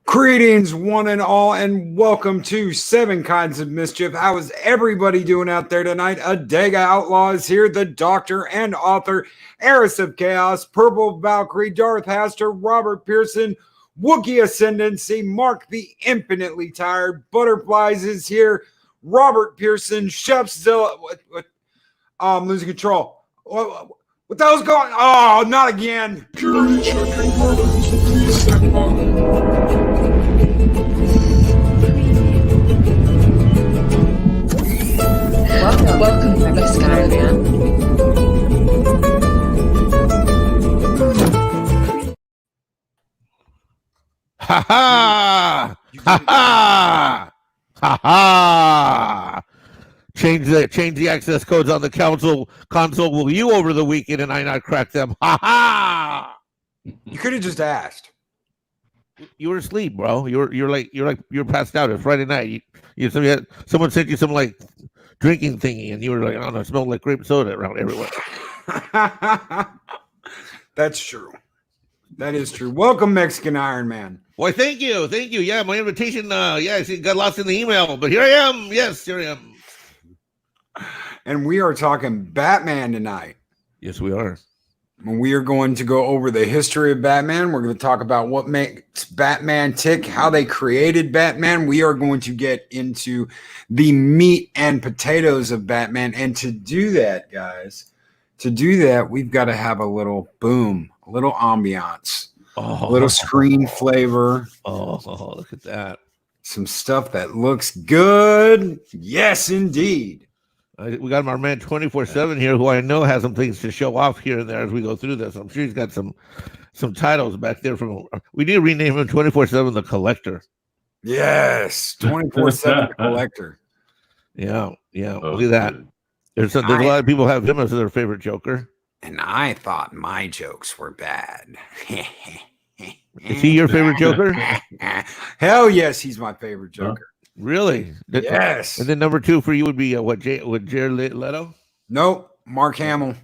Greetings, one and all, and welcome to Seven Kinds of Mischief. How is everybody doing out there tonight? Adega Outlaw is here, the doctor and author, Heiress of Chaos, Purple Valkyrie, Darth Haster, Robert Pearson, Wookiee Ascendancy, Mark the Infinitely Tired, Butterflies is here, Robert Pearson, Chef Zilla. I'm losing control. What the hell's going on? Oh, not again. Security checking weapons. Please stand by. Welcome, Mexican Ironman. Ha ha! Ha ha! Ha ha! Change the access codes on the console. Will you over the weekend and I not crack them? Ha ha! You could have just asked. You were asleep, bro. You're passed out. It's Friday night. Someone sent you some like drinking thingy, and you were like, I don't know, it smelled like grape soda around everywhere. That's true. That is true. Welcome, Mexican Ironman. Well, thank you. Yeah, my invitation. I got lost in the email, but here I am. Yes, here I am. And we are talking Batman tonight. Yes, we are. We are going to go over the history of Batman. We're going to talk about what makes Batman tick, how they created Batman. We are going to get into the meat and potatoes of Batman. And to do that, guys, we've got to have a little boom, a little ambiance, a little screen flavor. Oh, look at that. Some stuff that looks good. Yes, indeed. We got our man 24/7 here, who I know has some things to show off here and there as we go through this. I'm sure he's got some titles back there. We need to rename him 24/7 the Collector. Yes, 24/7 Collector. Yeah. Look at that. There's a lot of people have him as their favorite Joker. And I thought my jokes were bad. Is he your favorite Joker? Hell yes, he's my favorite Joker. Really? Yes. And then number two for you would be Jared Leto? Nope, Mark Hamill.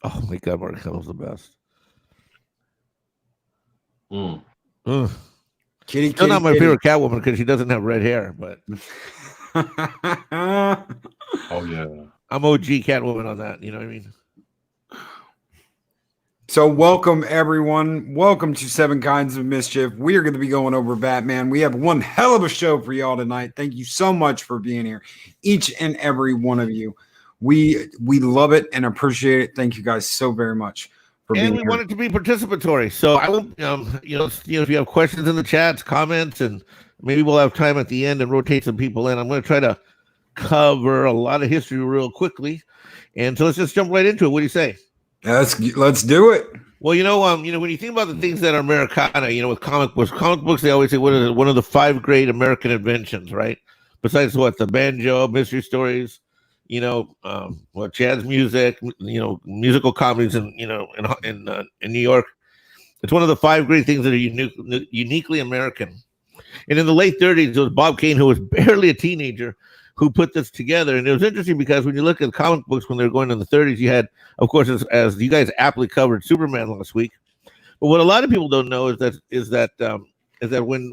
Oh my God, Mark Hamill's the best. Kitty, still not my favorite Catwoman because she doesn't have red hair, but Oh yeah, I'm OG Catwoman on that. You know what I mean? So welcome, everyone. Welcome to Seven Kinds of Mischief. We are going to be going over Batman. We have one hell of a show for y'all tonight. Thank you so much for being here, each and every one of you. We love it and appreciate it. Thank you guys so very much for being here. And we want it to be participatory. So I will, if you have questions in the chats, comments, and maybe we'll have time at the end and rotate some people in. I'm going to try to cover a lot of history real quickly. And so let's just jump right into it. What do you say? Let's do it. Well, when you think about the things that are Americana, with comic books, they always say what is it? One of the 5 great American inventions, right? Besides the banjo, mystery stories, jazz music, musical comedies, in New York. It's one of the 5 great things that are uniquely American. And in the late 30s, it was Bob Kane, who was barely a teenager, who put this together. And it was interesting because when you look at comic books when they were going in the 30s, you had, of course, as you guys aptly covered, Superman last week. But what a lot of people don't know is that when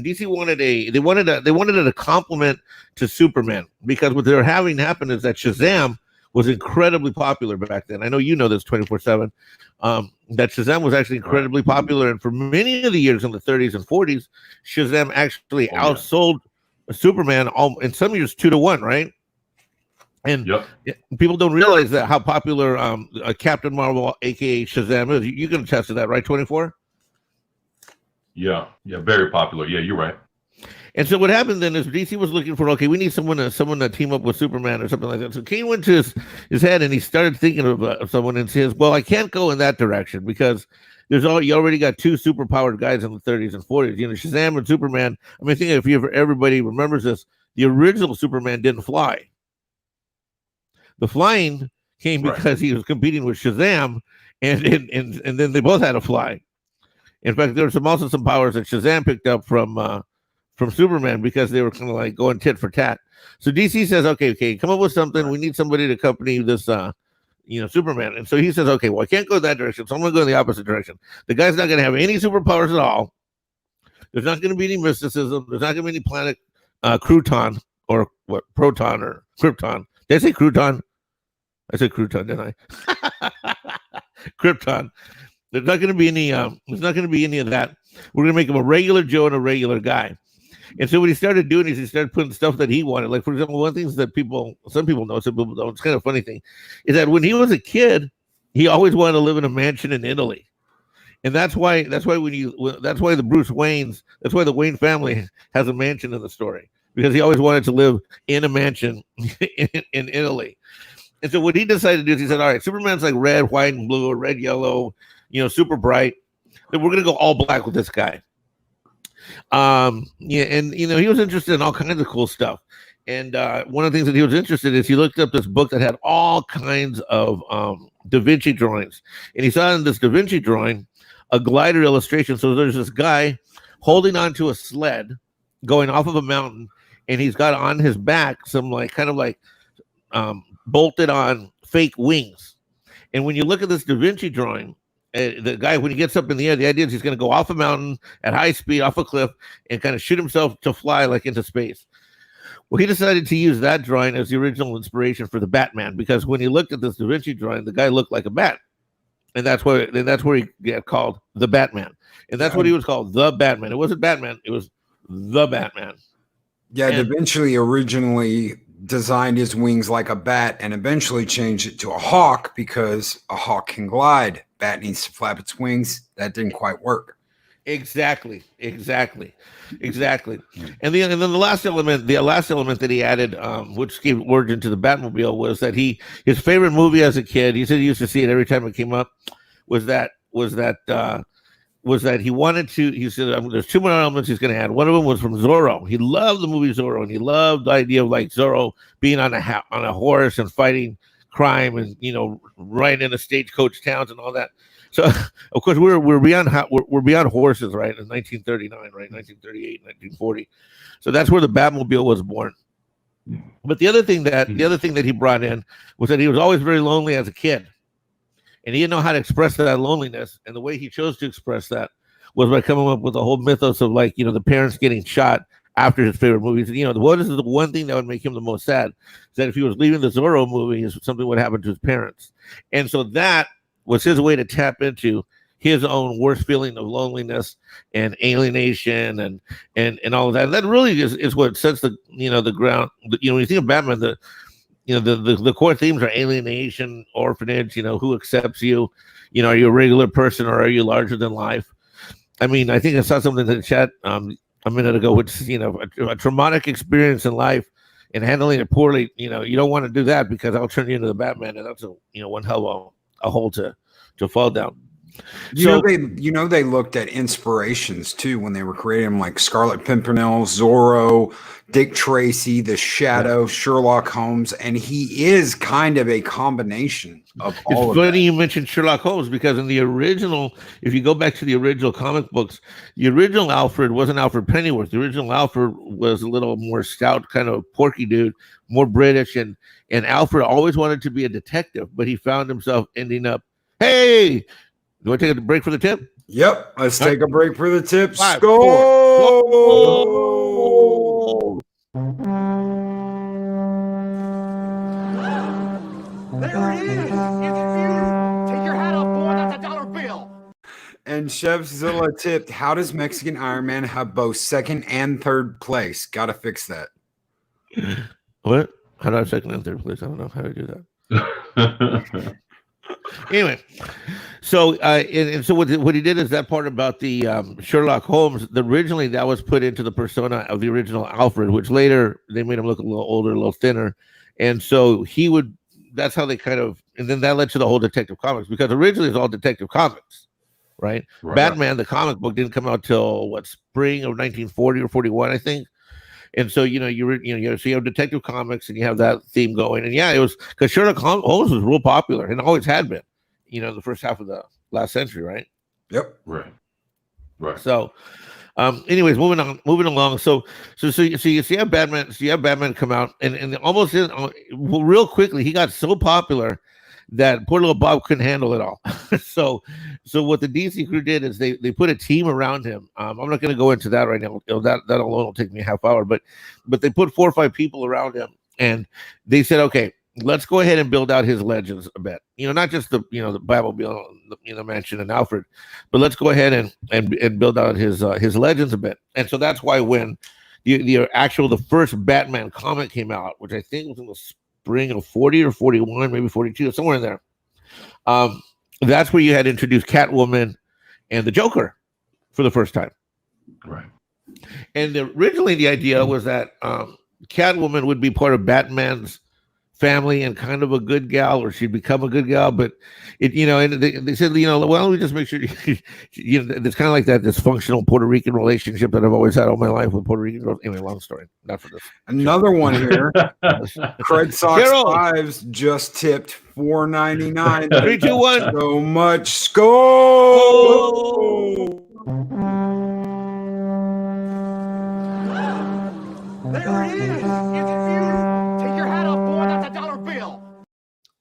DC wanted a complement to Superman, because what they were having happen is that Shazam was incredibly popular back then. I know you know this 24/7. That Shazam was actually incredibly popular, and for many of the years in the 30s and 40s, Shazam actually outsold Superman in some years 2-1, right? And people don't realize that how popular Captain Marvel, aka Shazam, is. You can attest to that, right? 24. Yeah, very popular. Yeah, you're right. And so what happened then is DC was looking for, we need someone to team up with Superman or something like that. So Kane went to his head and he started thinking of someone and says, well, I can't go in that direction because you already got 2 superpowered guys in the 30s and 40s. Shazam and Superman. I mean, I think if everybody remembers this, the original Superman didn't fly. The flying came because he was competing with Shazam, and then they both had to fly. In fact, there were also some powers that Shazam picked up from Superman because they were kind of like going tit for tat. So DC says, okay, come up with something. We need somebody to accompany this Superman. And so he says, okay, well, I can't go that direction, so I'm going to go in the opposite direction. The guy's not going to have any superpowers at all. There's not going to be any mysticism. There's not going to be any planet crouton or what proton or krypton. Did I say crouton? I said crouton, didn't I? Krypton. There's not going to be any. There's not going to be any of that. We're going to make him a regular Joe and a regular guy. And so what he started doing is he started putting stuff that he wanted. Like, for example, one of the things that some people know, some people don't. It's kind of a funny thing, is that when he was a kid, he always wanted to live in a mansion in Italy. And that's why the Bruce Waynes, that's why the Wayne family has a mansion in the story, because he always wanted to live in a mansion in Italy. And so what he decided to do is he said, all right, Superman's like red, white, and blue, or red, yellow, super bright. Then we're going to go all black with this guy. And he was interested in all kinds of cool stuff. And one of the things that he was interested in is he looked up this book that had all kinds of Da Vinci drawings. And he saw in this Da Vinci drawing a glider illustration. So there's this guy holding onto a sled going off of a mountain, and he's got on his back some bolted on fake wings. And when you look at this Da Vinci drawing, the guy, when he gets up in the air, the idea is he's going to go off a mountain at high speed, off a cliff, and kind of shoot himself to fly like into space. Well, he decided to use that drawing as the original inspiration for the Batman, because when he looked at this Da Vinci drawing, the guy looked like a bat. And that's where he got called the Batman. And that's what he was called, the Batman. It wasn't Batman, it was the Batman. Yeah, Da Vinci originally designed his wings like a bat and eventually changed it to a hawk because a hawk can glide. Bat needs to flap its wings. That didn't quite work. Exactly. And then the last element that he added, which gave origin to the Batmobile, was that his favorite movie as a kid, he said he used to see it every time it came up, was that he wanted to. He said there's two more elements he's going to add. One of them was from Zorro. He loved the movie Zorro, and he loved the idea of like Zorro being on a horse and fighting crime and riding in a stagecoach towns and all that. So of course we're beyond horses, right? In 1939, right? 1938, 1940. So that's where the Batmobile was born. But the other thing that he brought in was that he was always very lonely as a kid, and he didn't know how to express that loneliness. And the way he chose to express that was by coming up with a whole mythos of the parents getting shot after his favorite movies. What is the one thing that would make him the most sad? Is that if he was leaving the Zorro movie, something would happen to his parents. And so that was his way to tap into his own worst feeling of loneliness and alienation and all of that. And that really is what sets the ground. When you think of Batman, the core themes are alienation, orphanage, who accepts you, are you a regular person or are you larger than life? I mean, I think I saw something in the chat a minute ago, which a traumatic experience in life and handling it poorly, you don't want to do that, because I'll turn you into the Batman, and that's one hell of a hole to fall down. They looked at inspirations too when they were creating them, like Scarlet Pimpernel, Zorro, Dick Tracy, The Shadow, Sherlock Holmes, and he is kind of a combination of all of that. It's funny you mentioned Sherlock Holmes, because in the original, if you go back to the original comic books, the original Alfred wasn't Alfred Pennyworth. The original Alfred was a little more stout, kind of porky dude, more British, and Alfred always wanted to be a detective, but he found himself ending up, hey, do I take a break for the tip? Yep. Let's take a break for the tip. 5, Go! There it is. It's beautiful. Take your hat off, boy. That's a dollar bill. And Chef Zilla tipped, how does Mexican Ironman have both second and third place? Got to fix that. What? How do I have second and third place? I don't know how to do that. Anyway, so so what he did is that part about the Sherlock Holmes, originally that was put into the persona of the original Alfred, which later they made him look a little older, a little thinner. And so that's how they and then that led to the whole Detective Comics, because originally it's all Detective Comics, right? Batman, the comic book, didn't come out till spring of 1940 or 41, I think. And so, so you have Detective Comics and you have that theme going. And yeah, it was because Sherlock Holmes was real popular and always had been, the first half of the last century, right? Yep. Right. So, anyways, moving along. So you have Batman. So you have Batman come out and almost real quickly, he got so popular that poor little Bob couldn't handle it all. so what the DC crew did is they put a team around him. I'm not going to go into that right now. That alone will take me a half hour, but they put 4 or 5 people around him, and they said, okay, let's go ahead and build out his legends a bit. Not just the the Batmobile, the mansion and Alfred, but let's go ahead and build out his legends a bit. And so that's why when the first Batman comic came out, which I think was in the spring of 40 or 41, maybe 42, somewhere in there. That's where you had introduced Catwoman and the Joker for the first time. Right. And originally the idea was that Catwoman would be part of Batman's family and kind of a good gal, or she'd become a good gal, but and they said, why don't we just make sure it's kind of like that dysfunctional Puerto Rican relationship that I've always had all my life with Puerto Rican girls. Anyway, long story, not for this. Another one here. Cred Sox Carol. 5s just tipped $4.99. 3, 2, 1. So much score. There it is. It's beautiful. Take your hat off, boy. That's a dollar bill.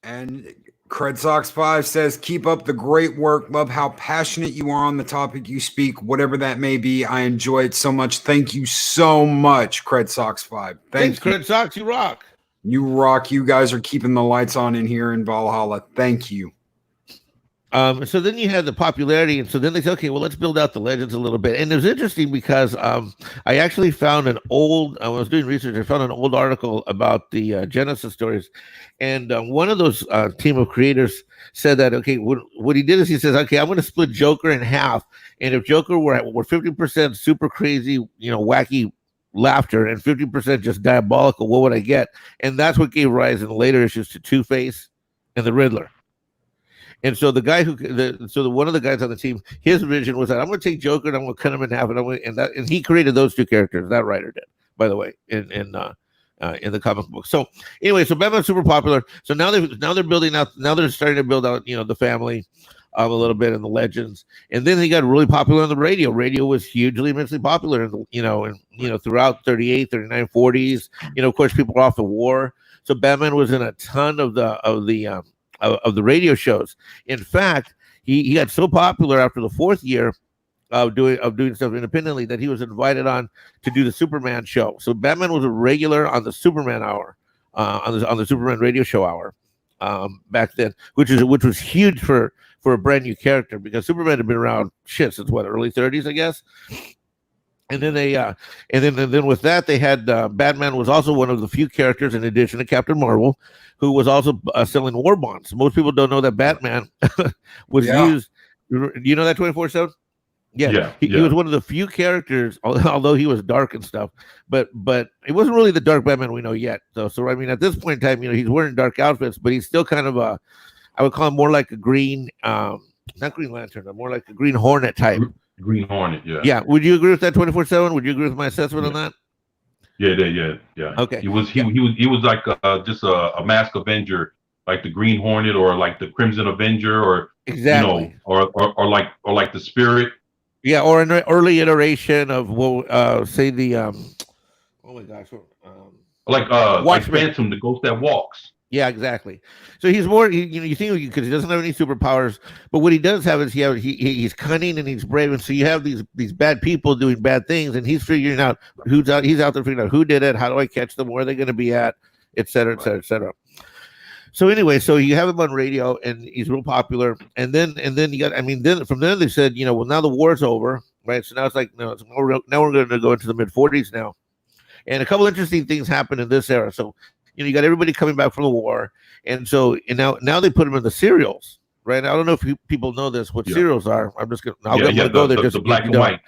And Cred Sox 5 says, keep up the great work. Love how passionate you are on the topic you speak, whatever that may be. I enjoy it so much. Thank you so much, Cred Sox 5. Thanks, Thank you. Cred Sox. You rock. You rock. You guys are keeping the lights on in here in Valhalla. Thank you. So then you had the popularity, and so then they said, okay, well, let's build out the legends a little bit. And it was interesting because I actually found I was doing research, I found an old article about the Genesis stories, and one of those team of creators said that, okay, what he did is he says, okay, I'm going to split Joker in half, and if Joker were 50% super crazy, wacky laughter, and 50% just diabolical, what would I get? And that's what gave rise in later issues to Two-Face and the Riddler. And so the guy one of the guys on the team, his vision was that I'm going to take Joker and I'm going to cut him in half, and he created those 2 characters. That writer did, by the way, in the comic book. So anyway, so Batman's super popular. So now they're building out. Now they're starting to build out, the family a little bit and the legends. And then he got really popular on the radio. Radio was hugely, immensely popular, throughout 38, 39, 40s. Of course, people were off the war, so Batman was in a ton of the radio shows. In fact, he got so popular after the 4th year of doing stuff independently that he was invited on to do the Superman show. So Batman was a regular on the Superman hour, on the Superman radio show hour back then, which was huge for a brand new character, because Superman had been around since early 30s, I guess. And then then with that, they had Batman was also one of the few characters, in addition to Captain Marvel, who was also selling war bonds. Most people don't know that Batman was used. You know that 24/7? Yeah. He was one of the few characters, although he was dark and stuff, but it wasn't really the dark Batman we know yet. So I mean, at this point in time, he's wearing dark outfits, but he's still kind of I would call him more like a green, not Green Lantern, but more like a Green Hornet type. Green Hornet, yeah. Yeah. Would you agree with that 24/7? Would you agree with my assessment on that? Yeah. Okay. He was like just a masked Avenger, like the Green Hornet, or like the Crimson Avenger, or exactly, or like the Spirit. Yeah, or an early iteration of say the oh my gosh, like Phantom, the ghost that walks. Yeah, exactly. So he's more, you think, because he doesn't have any superpowers, but what he does have is he's cunning and he's brave, and so you have these bad people doing bad things, and he's figuring out he's out there figuring out who did it, how do I catch them, where are they going to be at, et cetera, et cetera, et cetera. So anyway, so you have him on radio, and he's real popular, and then you got, then from there they said, well, now the war's over, right? So now it's like, now we're going to go into the mid-40s now, and a couple interesting things happened in this era. So you got everybody coming back from the war, and so now they put them in the serials, right? I don't know if people know this, what serials are. I'm just gonna go there just the black and white.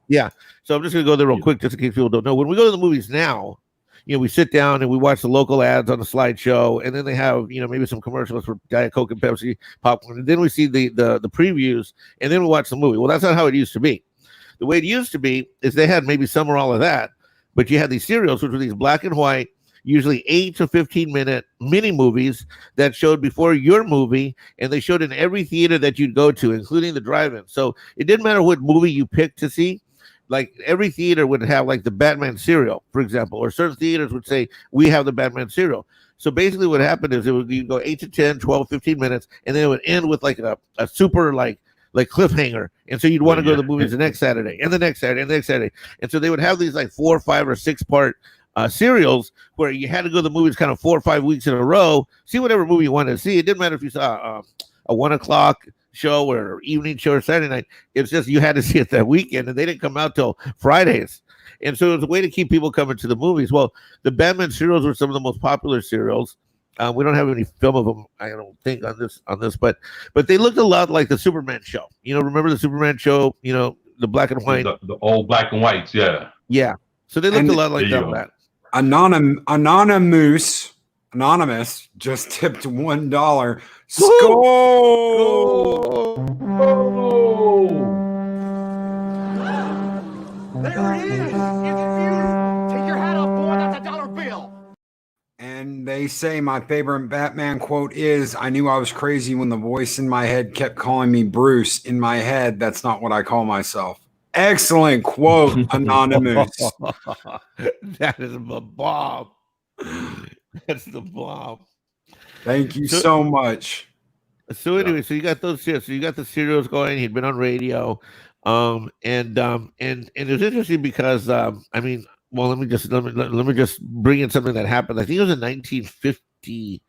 Yeah, so I'm just gonna go there real quick, just in case people don't know. When we go to the movies now, we sit down and we watch the local ads on the slideshow, and then they have maybe some commercials for Diet Coke and Pepsi, popcorn, and then we see the previews, and then we watch the movie. Well, that's not how it used to be. The way it used to be is they had maybe some or all of that, but you had these serials, which were these black and white, usually 8 to 15 minute mini movies that showed before your movie, and they showed in every theater that you'd go to, including the drive-in. So it didn't matter what movie you picked to see. Like every theater would have like the Batman serial, for example, or certain theaters would say, we have the Batman serial. So basically what happened is you go 8 to 10, 12, 15 minutes, and then it would end with like a super like cliffhanger. And so you'd want to go to the movies the next Saturday and the next Saturday and the next Saturday. And so they would have these like 4 or 5 or 6 part serials where you had to go to the movies kind of 4 or 5 weeks in a row, see whatever movie you wanted to see. It didn't matter if you saw a 1 o'clock show or evening show or Saturday night. It's just you had to see it that weekend, and they didn't come out till Fridays. And so it was a way to keep people coming to the movies. Well, the Batman serials were some of the most popular serials. We don't have any film of them, I don't think, on this, but they looked a lot like the Superman show. You know, remember the Superman show? You know, the black and white, the old black and whites, yeah. Yeah. So they looked a lot like that. Anonymous just tipped $1. Skull. There it is. If you take your hat off, boy, that's a dollar bill. And they say my favorite Batman quote is, "I knew I was crazy when the voice in my head kept calling me Bruce. In my head, that's not what I call myself." Excellent quote, Anonymous. That is the bomb. That's the bomb. Thank you so much. So anyway, so you got those serials. So you got the serials going. He'd been on radio, and it was interesting because I mean, well, let me just bring in something that happened. I think it was in 1950.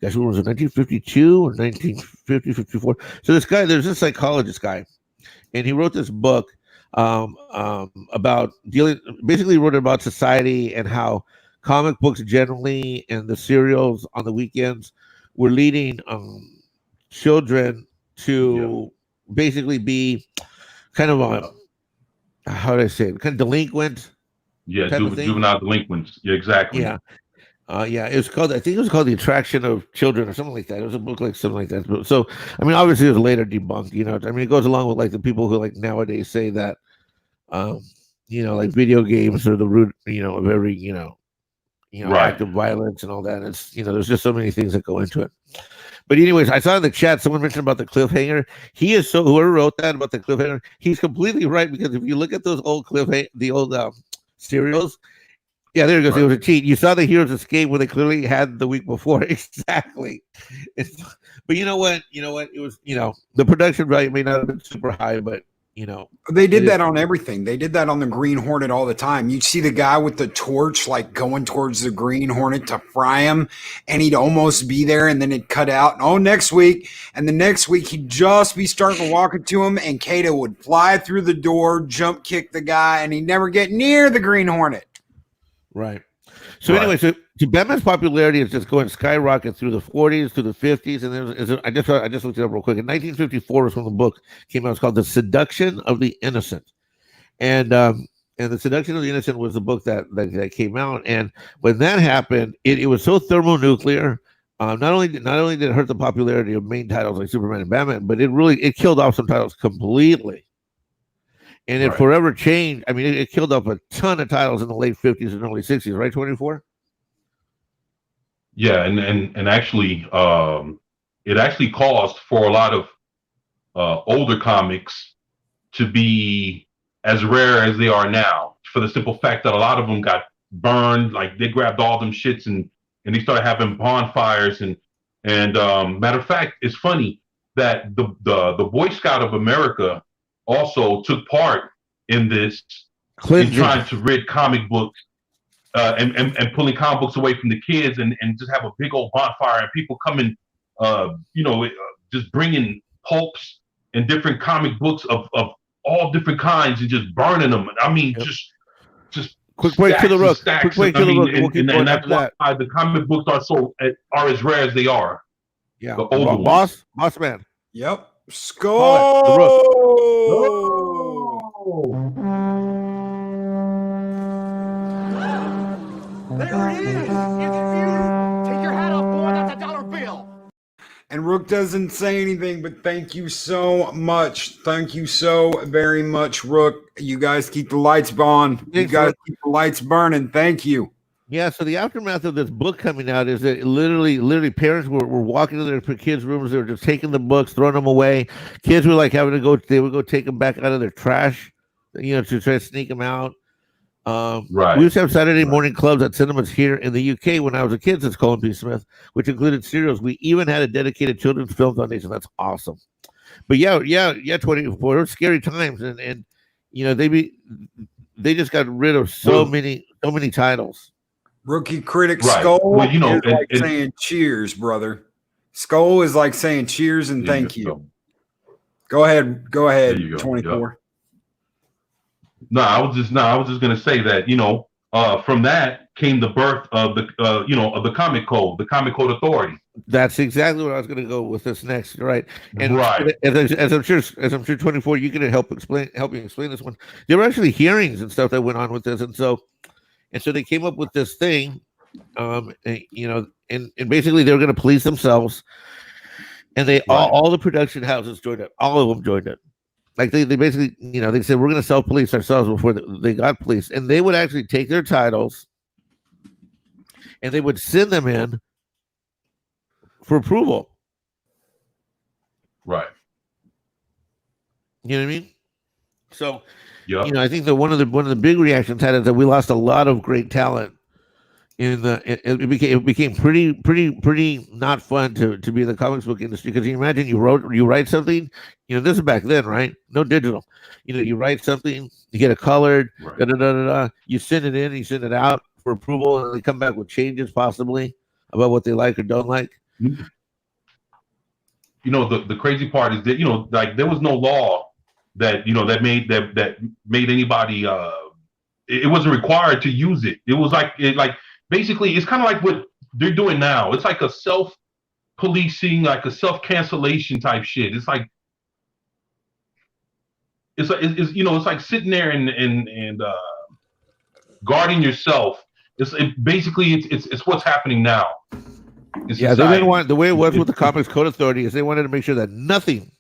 Gosh, what was it? 1952 or 1950, 54? So this guy, there's this psychologist guy, and he wrote this book about basically wrote about society and how comic books generally and the serials on the weekends were leading children to basically be kind of how do I say it? Kind of delinquent. Yeah, juvenile delinquents. Yeah, exactly. Yeah. It was called, I think it was called The Attraction of Children or something like that. It was a book like something like that. So, I mean, obviously it was later debunked, you know. I mean, it goes along with like the people who like nowadays say that, you know, like video games are the root, you know, of every, you know, act of violence and all that. It's, you know, there's just so many things that go into it. But anyways, I saw in the chat someone mentioned about the cliffhanger. He is whoever wrote that about the cliffhanger, he's completely right, because if you look at those old serials, yeah, there it goes. It was a cheat. You saw the heroes escape when they clearly had the week before. Exactly. But you know what? It was, you know, the production value may not have been super high, but you know, they did that on everything. They did that on the Green Hornet all the time. You'd see the guy with the torch like going towards the Green Hornet to fry him, and he'd almost be there, and then it'd cut out. And, next week, and the next week he'd just be starting to walk it to him, and Kato would fly through the door, jump kick the guy, and he'd never get near the Green Hornet. Right. So anyway, so Batman's popularity is just going skyrocket through the 40s to the 50s, and I just looked it up real quick. In 1954 was when the book came out. It's called The Seduction of the Innocent, and The Seduction of the Innocent was the book that came out. And when that happened, it was so thermonuclear. Not only did it hurt the popularity of main titles like Superman and Batman, but it killed off some titles completely. And it forever changed. I mean, it killed off a ton of titles in the late 50s and early 60s, right, 24? Yeah, and actually, it actually caused for a lot of older comics to be as rare as they are now, for the simple fact that a lot of them got burned. Like they grabbed all them shits and they started having bonfires. And matter of fact, it's funny that the Boy Scout of America also took part in this, in trying to rid comic books and pulling comic books away from the kids, and just have a big old bonfire and people coming, just bringing pulps and different comic books of all different kinds and just burning them. I mean, just quick break to the rook. Quick break to the rook. And that's why the comic books are as rare as they are. Yeah, the older ones. Boss man. Yep. Skull. The rook. There it is. If you take your hat off, boy, that's a dollar bill. And Rook doesn't say anything, but thank you so much. Thank you so very much, Rook. You guys keep the lights on. You guys keep the lights burning. Thank you. Yeah, so the aftermath of this book coming out is that literally parents were walking to their kids' rooms. They were just taking the books, throwing them away. Kids were like having to go, they would go take them back out of their trash, you know, to try to sneak them out. Right. We used to have Saturday morning clubs at cinemas here in the UK when I was a kid, says Colin P. Smith, which included serials. We even had a dedicated children's film foundation. That's awesome. But yeah, 24 scary times, and they just got rid of so many titles. Rookie critic Right. Skull Well, you know, is like saying cheers, brother. Skull is like saying cheers and thank you. Go ahead. There you go. 24. No, I was just gonna say that, from that came the birth of the of the Comic Code, the Comic Code Authority. That's exactly what I was going to go with this next, right? And right. As I'm sure 24, you can help me explain this one. There were actually hearings and stuff that went on with this, and so they came up with this thing, and basically they were going to police themselves, and they all the production houses joined it. All of them joined it. Like they basically, they said we're going to self-police ourselves before they got policed, and they would actually take their titles and they would send them in for approval. Right. You know what I mean? So, yeah, I think that one of the big reactions had is that we lost a lot of great talent. It became pretty not fun to be in the comics book industry, because you imagine you write something, this is back then, right? No digital. You write something, you get it colored, right. You send it in, you send it out for approval, and they come back with changes possibly about what they like or don't like. The crazy part is that like there was no law that that made anybody it wasn't required to use it. It was like basically it's kind of like what they're doing now. It's like a self-policing, like a self-cancellation type shit. It's like it's like sitting there and guarding yourself. It's what's happening now. They didn't want, the way it was with the Comics Code Authority is they wanted to make sure that nothing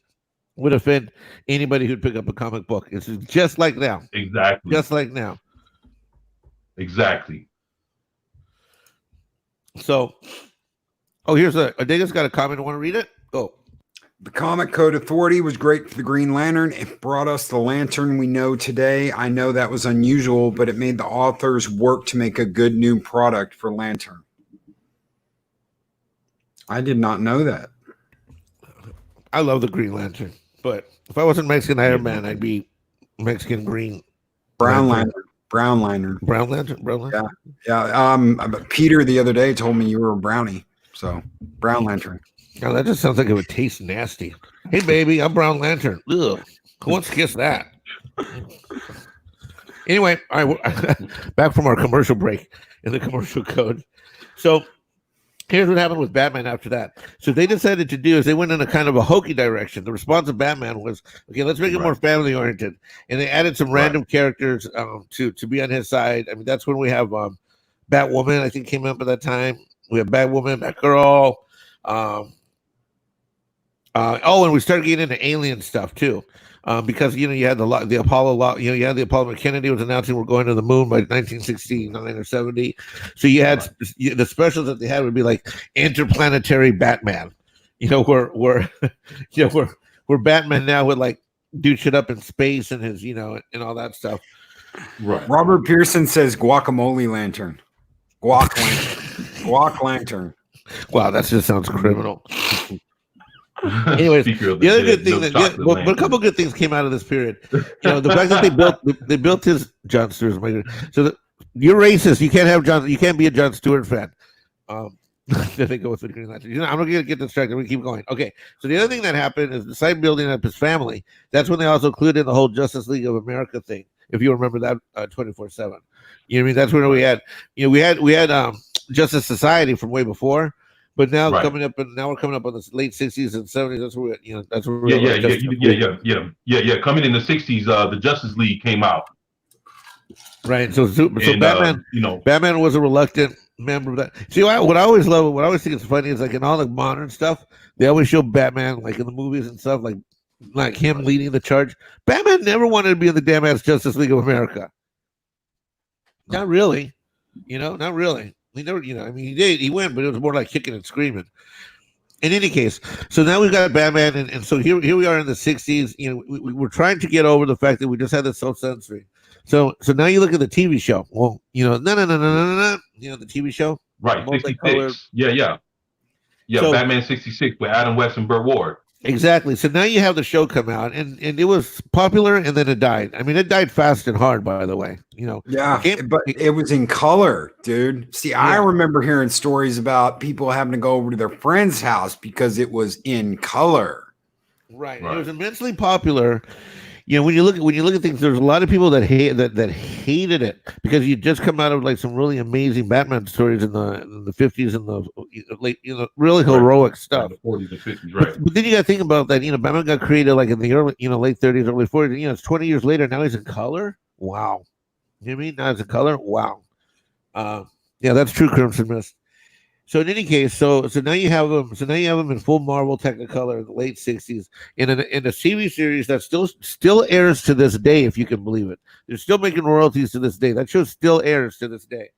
would offend anybody who'd pick up a comic book. It's just like now. Exactly. Just like now. Exactly. So, here's Adega's got a comment. Want to read it? Go. The Comic Code Authority was great for the Green Lantern. It brought us the lantern we know today. I know that was unusual, but it made the authors work to make a good new product for Lantern. I did not know that. I love the Green Lantern, but if I wasn't Mexican Ironman, I'd be Mexican Green. Brown Lantern. Brown Lantern. Brown Lantern. Brown Lantern. Yeah. Peter the other day told me you were a brownie. So Brown Lantern. Oh, that just sounds like it would taste nasty. Hey, baby, I'm Brown Lantern. Ugh. Who wants to kiss that? Anyway, all right, back from our commercial break in the commercial code. So here's what happened with Batman after that. So they decided to do is they went in a kind of a hokey direction. The response of Batman was, okay, let's make it more family oriented. And they added some random characters to be on his side. I mean, that's when we have Batwoman, I think, came up at that time. We have Batwoman, Batgirl. And we started getting into alien stuff too. Because you had the Apollo, you had the Apollo. Kennedy was announcing we're going to the moon by 1969 or 70. So you had the specials that they had would be like interplanetary Batman, where Batman now would like do shit up in space and his and all that stuff. Right. Robert Pearson says guacamole lantern, guac lantern. Wow, that just sounds criminal. Anyways, the other good thing but a couple good things came out of this period. The fact that they built his Jon Stewart. So you're racist. You can't have John. You can't be a Jon Stewart fan. Then they go with the Green Lantern. I'm not gonna get distracted. We keep going. Okay. So the other thing that happened is besides building up his family, that's when they also included in the whole Justice League of America thing. If you remember that 24/7, you know what I mean. That's when we had Justice Society from way before. But now we're coming up on the late 60s and 70s. That's where that's where Coming in the 60s, the Justice League came out. Right. So Batman, Batman was a reluctant member of that. See, what I always love, what I always think is funny is like in all the modern stuff, they always show Batman like in the movies and stuff, like him leading the charge. Batman never wanted to be in the damn ass Justice League of America. Not really. Not really. He never, he did. He went, but it was more like kicking and screaming. In any case, so now we've got Batman, and so here we are in the 60s. You know, we're trying to get over the fact that we just had the self-censoring. So now you look at the TV show. Well, you know, no. You know, the TV show? Right, Multicolored. 66. Yeah. So Batman 66 with Adam West and Burt Ward. exactly. So now you have the show come out, and it was popular, and then it died. I mean, it died fast and hard, by the way. You know, Yeah, but it was in color, dude. See, I remember hearing stories about people having to go over to their friend's house because it was in color. Right. It was immensely popular. You know, when you look at things, there's a lot of people that hated it because you just come out of like some really amazing Batman stories in the 50s and the late, you know, really heroic stuff. The 40s and 50s, right? But then you got to think about that. You know, Batman got created like in the early, you know, late 30s, early 40s. You know, it's 20 years later. Now he's in color. Wow. You know what I mean? Now he's in color. Wow. Yeah, that's true, Crimson Mist. So in any case, so now you have them. So now you have them in full Marvel Technicolor in the late 60s in a TV series that still airs to this day, if you can believe it. They're still making royalties to this day. That show still airs to this day,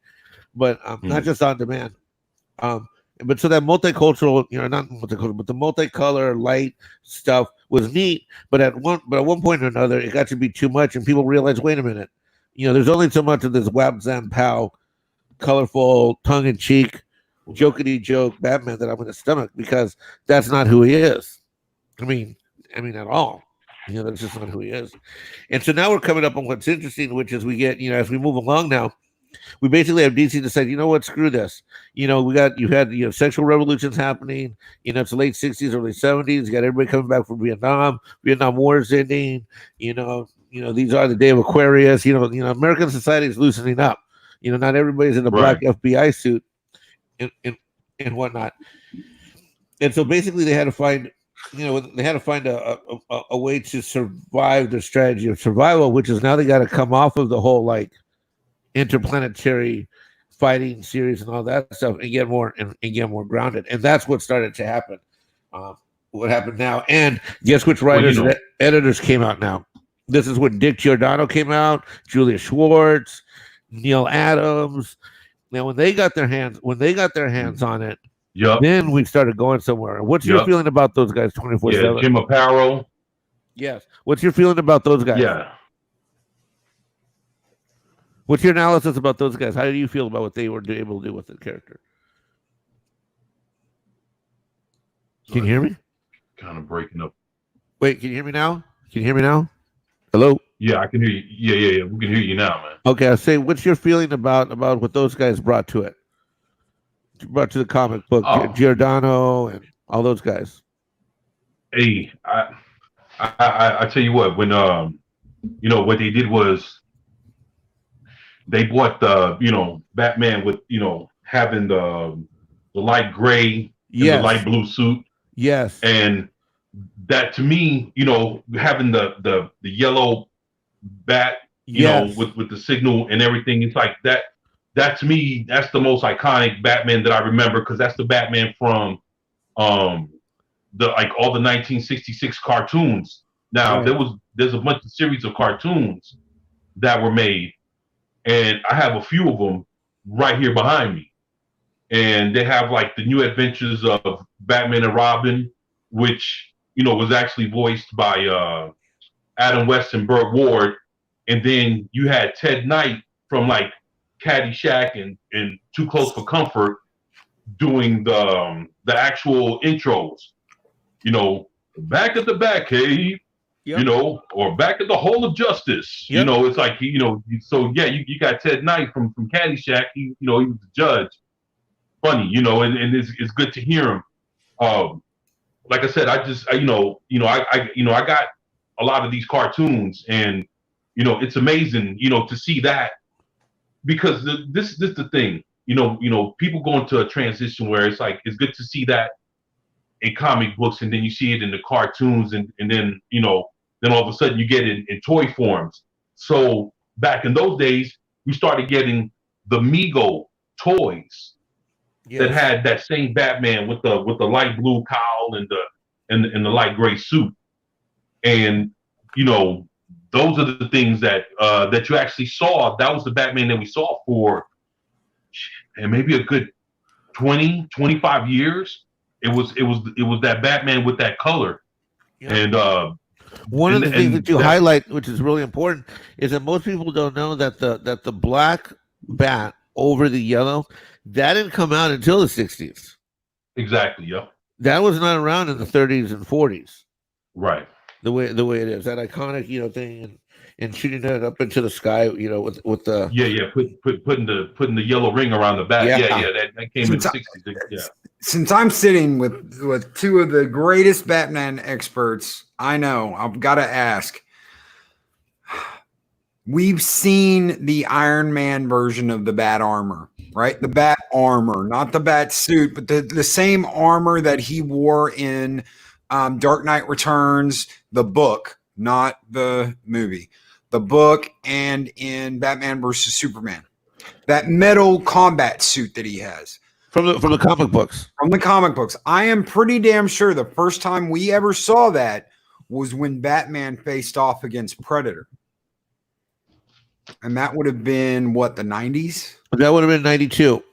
but not just on demand. But so that multicultural, you know, not multicultural, but the multicolor light stuff was neat. But at one point or another, it got to be too much, and people realized, wait a minute, you know, there's only so much of this whap zam pow, colorful, tongue in cheek, jokety joke Batman that I'm going to stomach, because that's not who he is. I mean at all. You know, that's just not who he is. And so now we're coming up on what's interesting, which is we get, you know, as we move along now, we basically have DC decide, you know what, screw this. You know, you had sexual revolutions happening. You know, it's the late 60s, early 70s. You got everybody coming back from Vietnam. Vietnam War is ending. You know, these are the day of Aquarius. You know, American society is loosening up. You know, not everybody's in the black FBI suit and whatnot. And so basically they had to find a way to survive their strategy of survival, which is now they got to come off of the whole like interplanetary fighting series and all that stuff and get more grounded. And that's what started to happen. What happened now? And guess which writers and editors came out now? This is when Dick Giordano came out, Julia Schwartz, Neil Adams. Now, when they got their hands on it, then we started going somewhere. What's your feeling about those guys 24/7? Yeah, Jim Aparo. Yes. What's your feeling about those guys? Yeah. What's your analysis about those guys? How do you feel about what they were able to do with the character? Can you hear me? Kind of breaking up. Wait, can you hear me now? Hello? Yeah, I can hear you. Yeah. We can hear you now, man. Okay, I say, what's your feeling about what those guys brought to it? Brought to the comic book, Giordano and all those guys. Hey, I tell you what, when you know what they did was they brought the Batman with having the light gray and the light blue suit. Yes. And that to me, having the yellow bat, with the signal and everything, it's like that to me, that's the most iconic Batman that I remember, because that's the Batman from all the 1966 cartoons. Now there's a bunch of series of cartoons that were made, and I have a few of them right here behind me. And they have like the New Adventures of Batman and Robin, which was actually voiced by Adam West and Burt Ward. And then you had Ted Knight from like Caddyshack and Too Close for Comfort doing the actual intros. Back at the Batcave, or back at the Hole of Justice. Yep. It's like so yeah, you got Ted Knight from Caddyshack. He was the judge. Funny, and it's good to hear him. Like I said, I got a lot of these cartoons, and it's amazing, to see that, because this is the thing, people go into a transition where it's like it's good to see that in comic books, and then you see it in the cartoons, and then then all of a sudden you get it in toy forms. So back in those days, we started getting the Mego toys. Yes. That had that same Batman with the light blue cowl and the light gray suit, and those are the things that that you actually saw. That was the Batman that we saw for maybe a good 20-25 years, It was that Batman with that color, Yeah. and One of the things that you that- highlight, which is really important, is that most people don't know that the black bat over the yellow, that didn't come out until the 60s. exactly, yeah, That was not around in the 30s and 40s. right. The way it is, that iconic, thing, and shooting it up into the sky, with the Yeah, putting the yellow ring around the bat. Yeah. That came in the 60s. Yeah. Since I'm sitting with two of the greatest Batman experts I know, I've got to ask. We've seen the Iron Man version of the Bat armor, right? The Bat armor, not the Bat suit, but the same armor that he wore in Dark Knight Returns, the book, not the movie, the book, and in Batman versus Superman. That metal combat suit that he has. from the comic books. From the comic books. I am pretty damn sure the first time we ever saw that was when Batman faced off against Predator. And that would have been, what, the 90s? That would have been 92.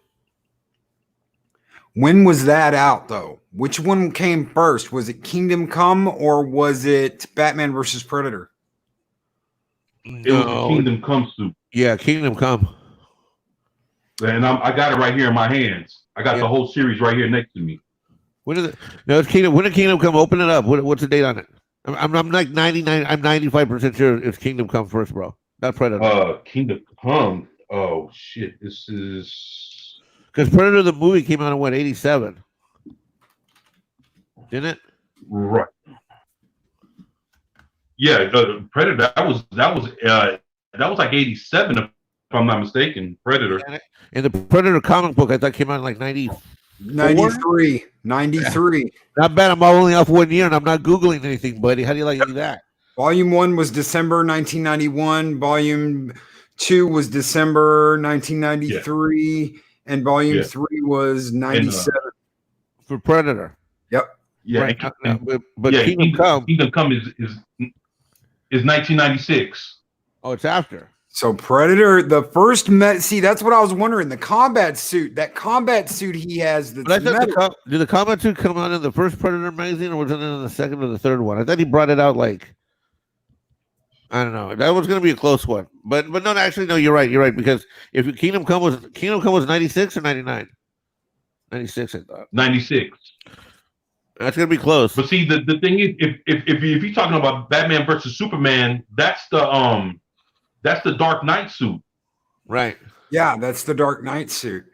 When was that out, though? Which one came first? Was it Kingdom Come or was it Batman versus Predator? It was a Kingdom Come suit, Yeah, Kingdom Come. and I got it right here in my hands. I got the whole series right here next to me. When is it? No, it's Kingdom. When did Kingdom Come? Open it up. What's the date on it? I'm like 99. I'm 95% sure it's Kingdom Come first, bro. Not Predator. Kingdom Come. Oh shit! This is Because Predator the movie came out in what, 87? Didn't it? right. Yeah, Predator. That was like 87, if I'm not mistaken. Predator. And the Predator comic book I thought came out in like 90. 93. 93. Not bad. I'm only off 1 year and I'm not Googling anything, buddy. How do you like that? Volume 1 was December 1991. Volume 2 was December 1993. And Volume 3 was 97. For Predator. Yep. Yeah, Right. and- But yeah, Kingdom Come. Kingdom Come is 1996. Oh, it's after. So Predator, the first see, that's what I was wondering. The combat suit, that combat suit he has that's But I thought metal. did the combat suit come out in the first Predator magazine, or was it in the second or the third one? I thought he brought it out like, I don't know. That was going to be a close one, but no, actually, no. You're right because if Kingdom Come was 96 or 99, 96, I thought 96. that's going to be close. But see, the thing is, if you're talking about Batman versus Superman, that's the Dark Knight suit. Right. Yeah, that's the Dark Knight suit.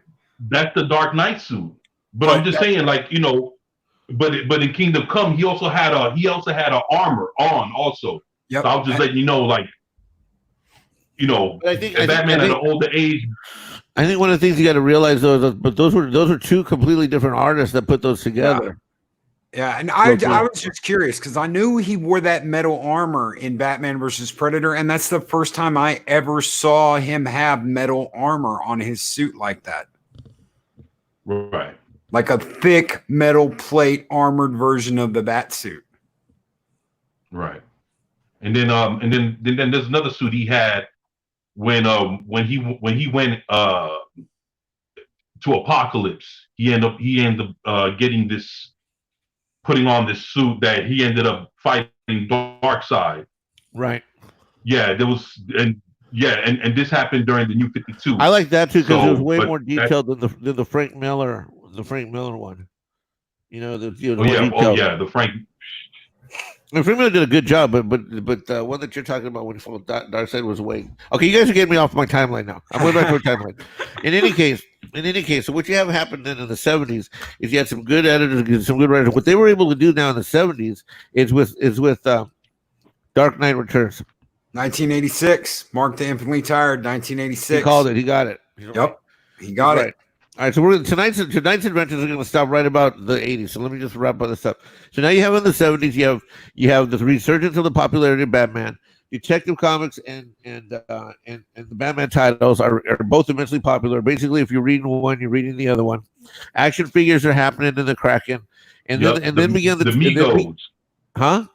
That's the Dark Knight suit. But I'm just saying, like, but in Kingdom Come, he also had a armor on also. Yep. So I was just letting you know, like, But I think Batman at an older age. I think one of the things you got to realize though, is but those were two completely different artists that put those together. Yeah, and I was just curious because I knew he wore that metal armor in Batman versus Predator, and that's the first time I ever saw him have metal armor on his suit like that. Right. Like a thick metal plate armored version of the bat suit. Right. And then there's another suit he had when he went to Apocalypse. He ended up getting this, putting on this suit that he ended up fighting Darkseid. Right. Yeah, there was, and this happened during the New 52. I like that too because it was So, way but more detailed than the Frank Miller one. The Frank. And Frank Miller did a good job, but one that you're talking about when he fought Darkseid was way. Okay, you guys are getting me off my timeline now. I'm going back to our timeline. In any case, so what you have happened then in the 70s is you had some good editors, some good writers. What they were able to do now in the 70s is with Dark Knight Returns. 1986. Mark the Infinitely Tired. 1986. He called it. He got it. Yep. He got it. All right, so tonight's adventures are going to stop right about the 80s. So let me just wrap up this up. So now you have in the 70s, you have the resurgence of the popularity of Batman. Detective Comics and the Batman titles are both immensely popular. Basically, if you're reading one, you're reading the other one. Action figures are happening in the Kraken, and then began the Migos. Huh?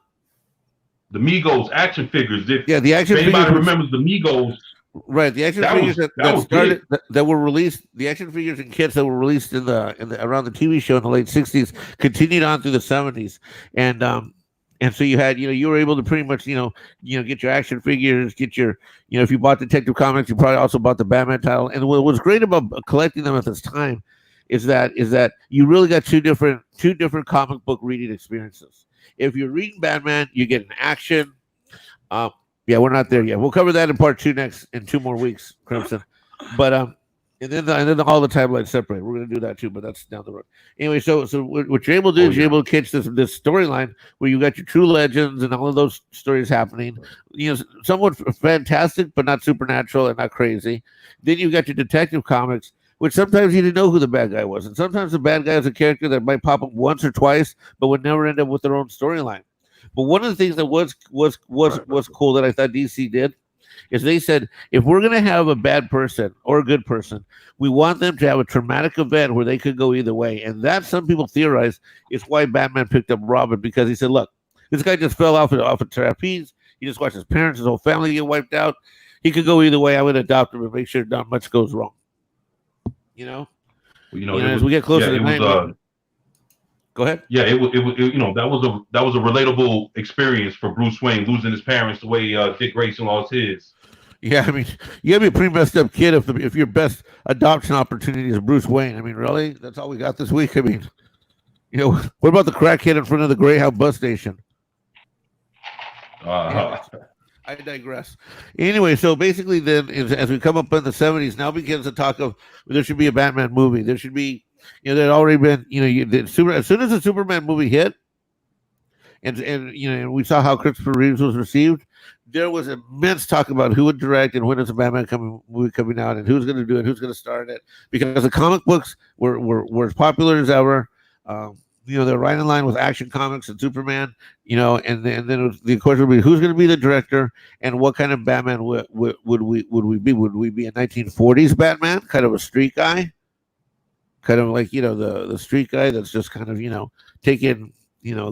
The Migos action figures. The action if anybody figures. remembers the Migos, Right, the action That figures was that was started big. that were released, the action figures and kits that were released in the around the TV show in the late '60s continued on through the '70s, and so you had you were able to pretty much get your action figures, get your if you bought Detective Comics, you probably also bought the Batman title. And what was great about collecting them at this time is that you really got two different comic book reading experiences. If you're reading Batman, you get an action. Yeah, we're not there yet. We'll cover that in part 2 next in 2 more weeks, Crimson. But and then all the timelines separate. We're going to do that too, but that's down the road. Anyway, so what you're able to do is you're able to catch this storyline where you got your true legends and all of those stories happening. Somewhat fantastic, but not supernatural and not crazy. Then you got your Detective Comics, which sometimes you didn't know who the bad guy was, and sometimes the bad guy is a character that might pop up once or twice, but would never end up with their own storyline. But one of the things that was cool that I thought DC did is they said, if we're going to have a bad person or a good person, we want them to have a traumatic event where they could go either way. And that, some people theorize, is why Batman picked up Robin, because he said, look, this guy just fell off a trapeze. He just watched his parents, his whole family get wiped out. He could go either way. I would adopt him and make sure not much goes wrong. As we get closer to night. Go ahead. Yeah, it was that was a relatable experience for Bruce Wayne, losing his parents the way Dick Grayson lost his. Yeah, I mean, you gotta be a pretty messed up kid if your best adoption opportunity is Bruce Wayne. I mean, really? That's all we got this week? I mean, what about the crackhead in front of the Greyhound bus station? I digress. Anyway, so basically then, as we come up in the 70s, now begins the talk of there should be a Batman movie. There should be, there had already been, as soon as the Superman movie hit, and we saw how Christopher Reeves was received, there was immense talk about who would direct and when is the Batman movie coming out and who's going to do it, who's going to star in it, because the comic books were as popular as ever. They're right in line with Action Comics and Superman, and then the question would be who's going to be the director and what kind of Batman would we be? Would we be a 1940s Batman, kind of a street guy, kind of like the street guy that's just kind of taking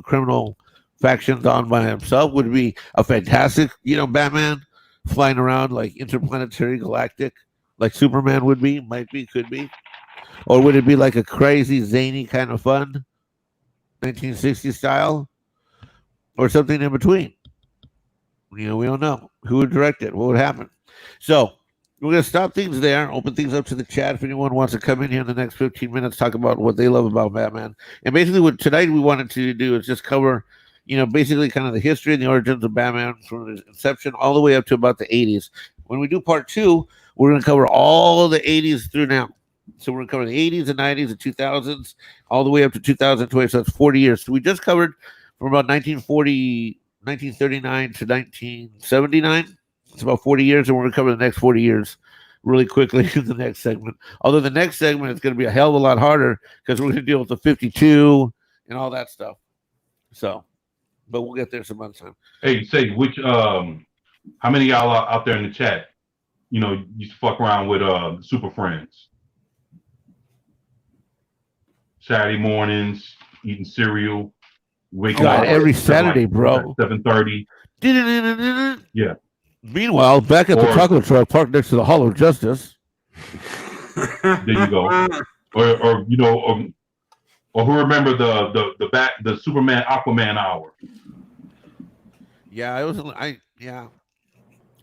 criminal factions on by himself? Would it be a fantastic Batman flying around like interplanetary, galactic, like Superman would be, might be, could be, or would it be like a crazy, zany kind of fun 1960s style, or something in between? We don't know who would direct it, what would happen. So we're going to stop things there, open things up to the chat. If anyone wants to come in here in the next 15 minutes, talk about what they love about Batman. And basically what tonight we wanted to do is just cover, basically kind of the history and the origins of Batman from its inception all the way up to about the 80s. When we do part 2, we're going to cover all the 80s through now. So we're going to cover the 80s, the 90s, the 2000s, all the way up to 2020. So that's 40 years. So we just covered from about 1939 to 1979. It's about 40 years, and we're going to cover the next 40 years really quickly in the next segment. Although the next segment is going to be a hell of a lot harder because we're going to deal with the 52 and all that stuff. So, but we'll get there some other time. Hey, say which how many of y'all out there in the chat, used to fuck around with Super Friends? Saturday mornings, eating cereal, waking up every Saturday, bro. 7:30. Yeah. Meanwhile, back at the chocolate truck parked next to the Hall of Justice. There you go. Or who remember the Superman Aquaman hour? Yeah,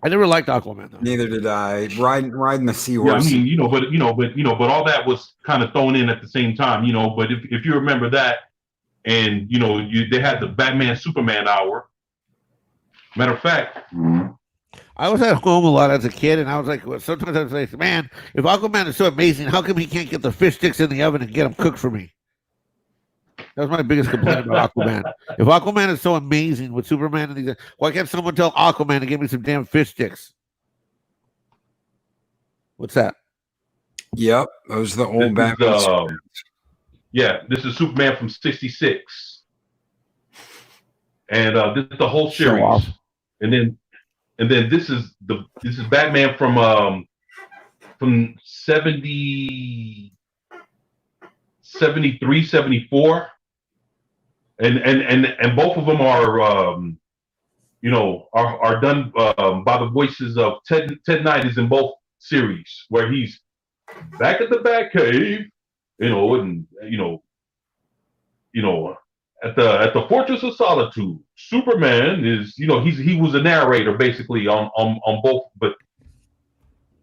I never liked Aquaman though. Neither did I. Riding the seahorse. Yeah, I mean, but all that was kind of thrown in at the same time, But if you remember that, and they had the Batman Superman hour. Matter of fact, I was at home a lot as a kid, and I was like, sometimes I was like, man, if Aquaman is so amazing, how come he can't get the fish sticks in the oven and get them cooked for me? That was my biggest complaint about Aquaman. If Aquaman is so amazing with Superman and these, why can't someone tell Aquaman to give me some damn fish sticks? What's that? Yep, those are the old Batman. Yeah, this is Superman from '66, and this is the whole series. And then this is Batman from 73, 74. And both of them are are done by the voices of Ted Knight is in both series, where he's back at the Batcave, and at the Fortress of Solitude. Superman is, he was a narrator basically on both. But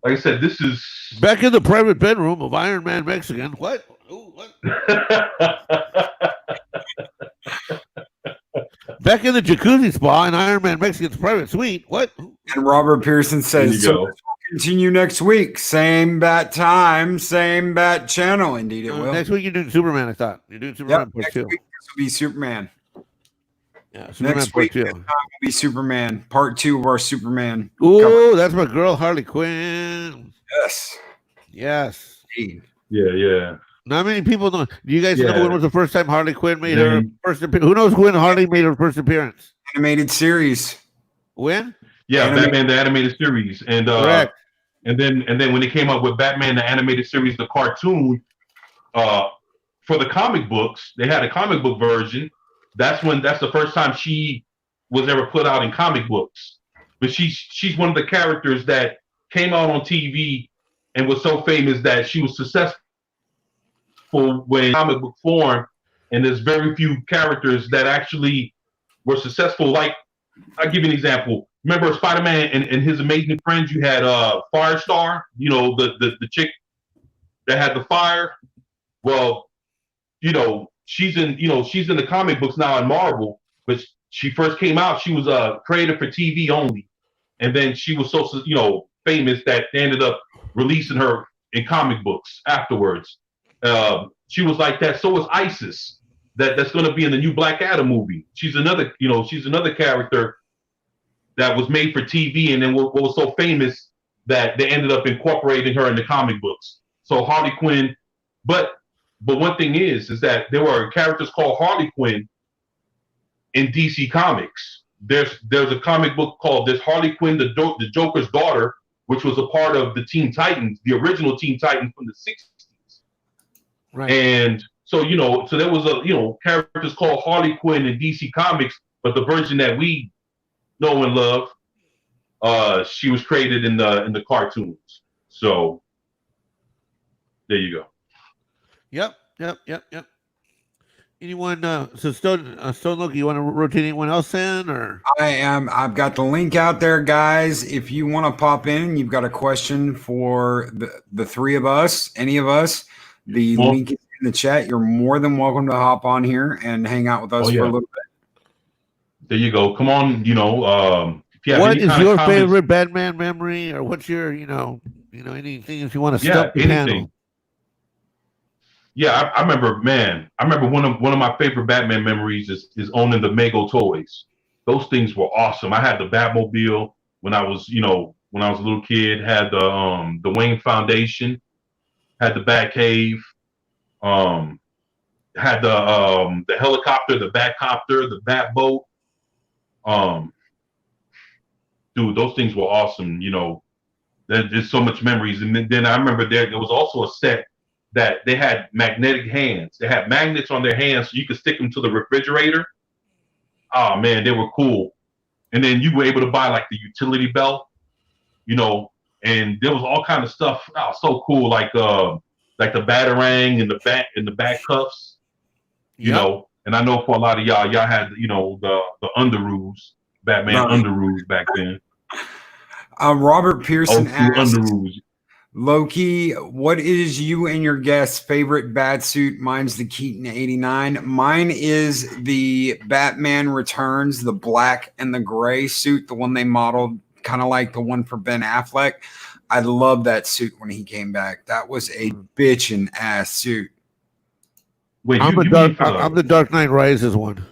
like I said, this is Back in the private bedroom of Iron Man Mexican. What? Ooh, what? Back in the jacuzzi spa in Iron Man Mexican's private suite. What? And Robert Pearson There you says, so go. this will continue next week. Same bat time, same bat channel. Indeed, it will. Next week you're doing Superman, I thought. You're doing Superman Yep, part next 2. week this will be Superman. Yeah, Superman Next part week 2. this time will be Superman. Part 2 of our Superman. Ooh, that's my girl, Harley Quinn. Yes. Yes. Indeed. Yeah. Not many people know. Do you guys know Yeah. when was the first time Harley Quinn made her first appearance? Who knows when Harley made her first appearance? Animated series. When? Yeah, Animated. Batman the animated series, and Correct. and then when they came up with Batman the animated series, the cartoon, for the comic books, they had a comic book version. That's the first time she was ever put out in comic books. But she's one of the characters that came out on TV and was so famous that she was successful when comic book form, and there's very few characters that actually were successful. Like, I'll give you an example. Remember Spider-Man and his amazing friends? You had Firestar, the chick that had the fire. Well, she's in the comic books now in Marvel, but she first came out, she was created for TV only. And then she was so famous that they ended up releasing her in comic books afterwards. She was like that. So was Isis, that's going to be in the new Black Adam movie. She's another character that was made for TV, and then what was so famous that they ended up incorporating her in the comic books. So Harley Quinn, but one thing is that there were characters called Harley Quinn in DC Comics. There's a comic book called Harley Quinn, the Joker's daughter, which was a part of the Teen Titans, the original Teen Titans from the 60s. Right. And so, so there was characters called Harley Quinn in DC Comics, but the version that we know and love, she was created in the cartoons. So there you go. Yep. Anyone? So Stone Loki, you want to rotate anyone else in, or? I've got the link out there, guys. If you want to pop in, you've got a question for the three of us, any of us. The link is in the chat. You're more than welcome to hop on here and hang out with us for a little bit. There you go. Come on, if you have What any is kind your of comments, favorite Batman memory, or what's your, anything if you want to stuff the anything. panel? Yeah, I remember one of my favorite Batman memories is owning the Mego toys. Those things were awesome. I had the Batmobile when I was a little kid. Had the Wayne Foundation, had the Batcave, had the helicopter, the Batcopter, the Batboat. Dude, those things were awesome. There's so much memories. And then I remember there was also a set that they had magnetic hands. They had magnets on their hands so you could stick them to the refrigerator. Oh man, they were cool. And then you were able to buy like the utility belt, and there was all kind of stuff. Oh, so cool, like the Batarang and the back cuffs, And I know for a lot of y'all had the underoos, Batman underoos back then. Robert Pearson asked, underoos. Loki, what is you and your guest's favorite bat suit? Mine's the Keaton 89. Mine is the Batman Returns, the black and the gray suit, the one they modeled, kind of like the one for Ben Affleck. I love that suit when he came back. That was a bitchin' ass suit. Wait, I'm the Dark Knight Rises one.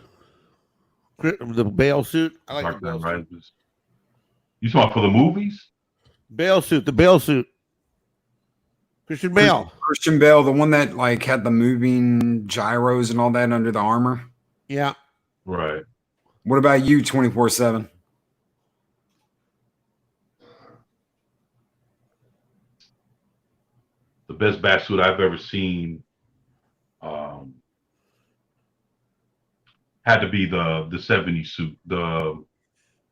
The Bale suit. I like Dark the Bale Knight suit. Rises. You talking for the movies? Bale suit. The Bale suit. Christian Bale, the one that like had the moving gyros and all that under the armor. Yeah. Right. What about you, 24/7? The best bat suit I've ever seen had to be the 70s suit.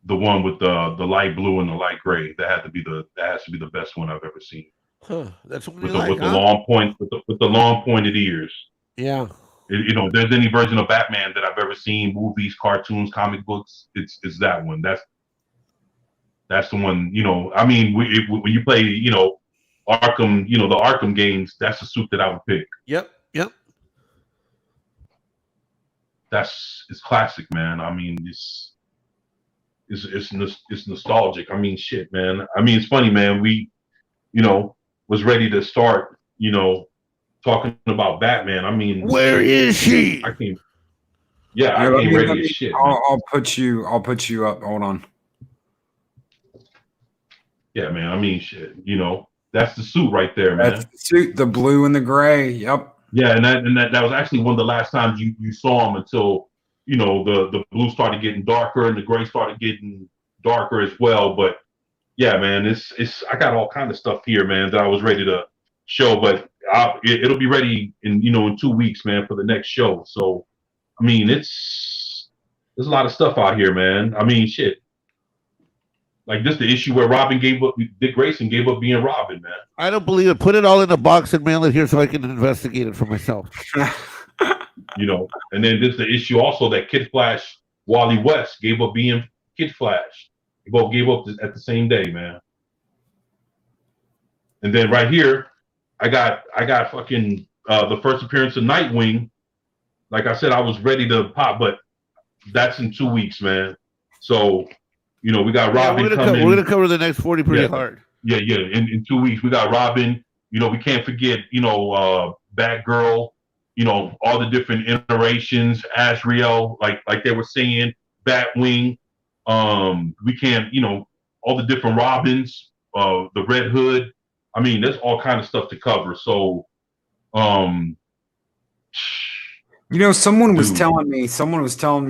the one with the light blue and the light gray. That has to be the best one I've ever seen. Huh, that's what With you like, the long point with the long pointed ears. Yeah. You know, if there's any version of Batman that I've ever seen, movies, cartoons, comic books, it's that one. That's the one. You know, I mean, when you play, you know, Arkham, you know, the Arkham games, that's the suit that I would pick. Yep. It's classic, man. I mean, it's nostalgic. I mean, shit, man. I mean, it's funny, man. We, you know, was ready to start, you know, talking about Batman. I mean, where is she? I came ready as shit. I'll put you up. Hold on. Yeah, man. I mean, shit. You know, that's the suit right there, man. That's the suit, the blue and the gray. Yep. Yeah, and that was actually one of the last times you saw him until, you know, the blue started getting darker and the gray started getting darker as well. But yeah, man, it's I got all kind of stuff here, man, that I was ready to show, but it'll be ready in 2 weeks, man, for the next show. So, I mean, there's a lot of stuff out here, man. I mean, shit. Like this, the issue where Dick Grayson gave up being Robin, man. I don't believe it. Put it all in a box and mail it here so I can investigate it for myself. You know, and then this the issue also that Kid Flash, Wally West gave up being Kid Flash. They both gave up at the same day, man. And then right here, I got fucking the first appearance of Nightwing. Like I said, I was ready to pop, but that's in 2 weeks, man. So, you know, we got Robin coming. We're gonna cover the next 40 pretty hard. Yeah. In 2 weeks, we got Robin. You know, we can't forget, you know, Batgirl. You know, all the different iterations, Azrael, like they were saying, Batwing. We can't, you know, all the different Robins, the Red Hood. I mean, there's all kind of stuff to cover. So, you know, someone was telling me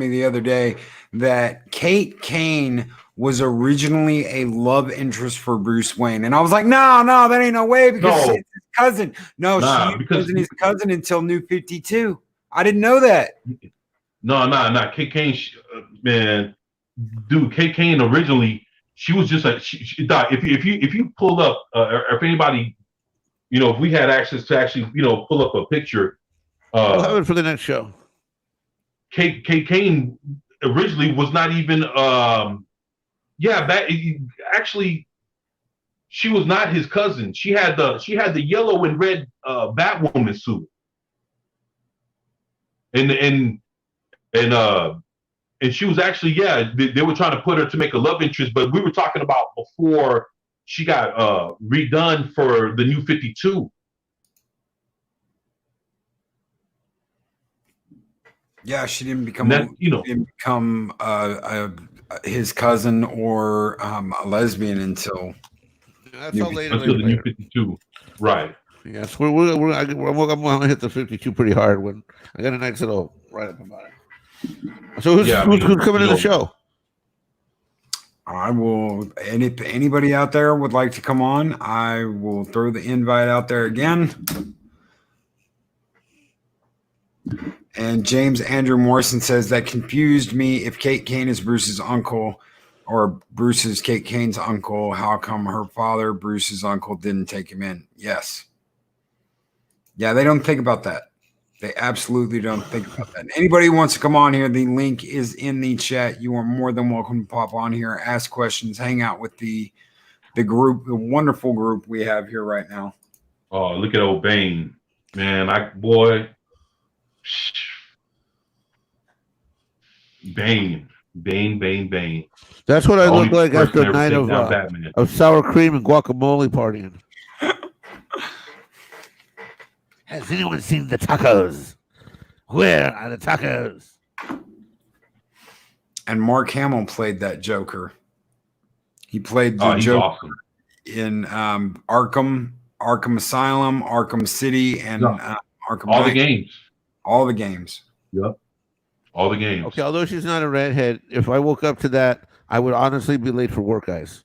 the other day that Kate Kane was originally a love interest for Bruce Wayne. And I was like, no, that ain't no way because it's his cousin. No, she wasn't his cousin until New 52. I didn't know that. No. Kate Kane, man, dude, Kate Kane originally, she was just like, she died. If you pull up, or if anybody, you know, if we had access to actually, you know, pull up a picture. We'll have it for the next show. Kate Kane originally was not even, actually, she was not his cousin. She had the yellow and red Batwoman suit, and she was actually they were trying to put her to make a love interest, but we were talking about before she got redone for the New 52. Yeah, she didn't become his cousin or a lesbian until the New 52, right? Yes, I'm gonna hit the 52 pretty hard when I got a nice little write up about it. So who's coming to the show? I will. If anybody out there would like to come on, I will throw the invite out there again. And James Andrew Morrison says that confused me. If Kate Kane is Bruce's uncle or Bruce is Kate Kane's uncle, how come her father, Bruce's uncle, didn't take him in? Yes. Yeah, they don't think about that. They absolutely don't think about that. Anybody who wants to come on here, the link is in the chat. You are more than welcome to pop on here, ask questions, hang out with the group, the wonderful group we have here right now. Oh, look at old Bane. Man, Bane. That's what I look like after a night of sour cream and guacamole partying. Has anyone seen the tacos? Where are the tacos? And Mark Hamill played that Joker. He played the Joker in Arkham Asylum, Arkham City, and Arkham all Knight. the games. All the games. Yep. All the games. Okay, although she's not a redhead, if I woke up to that, I would honestly be late for work, guys.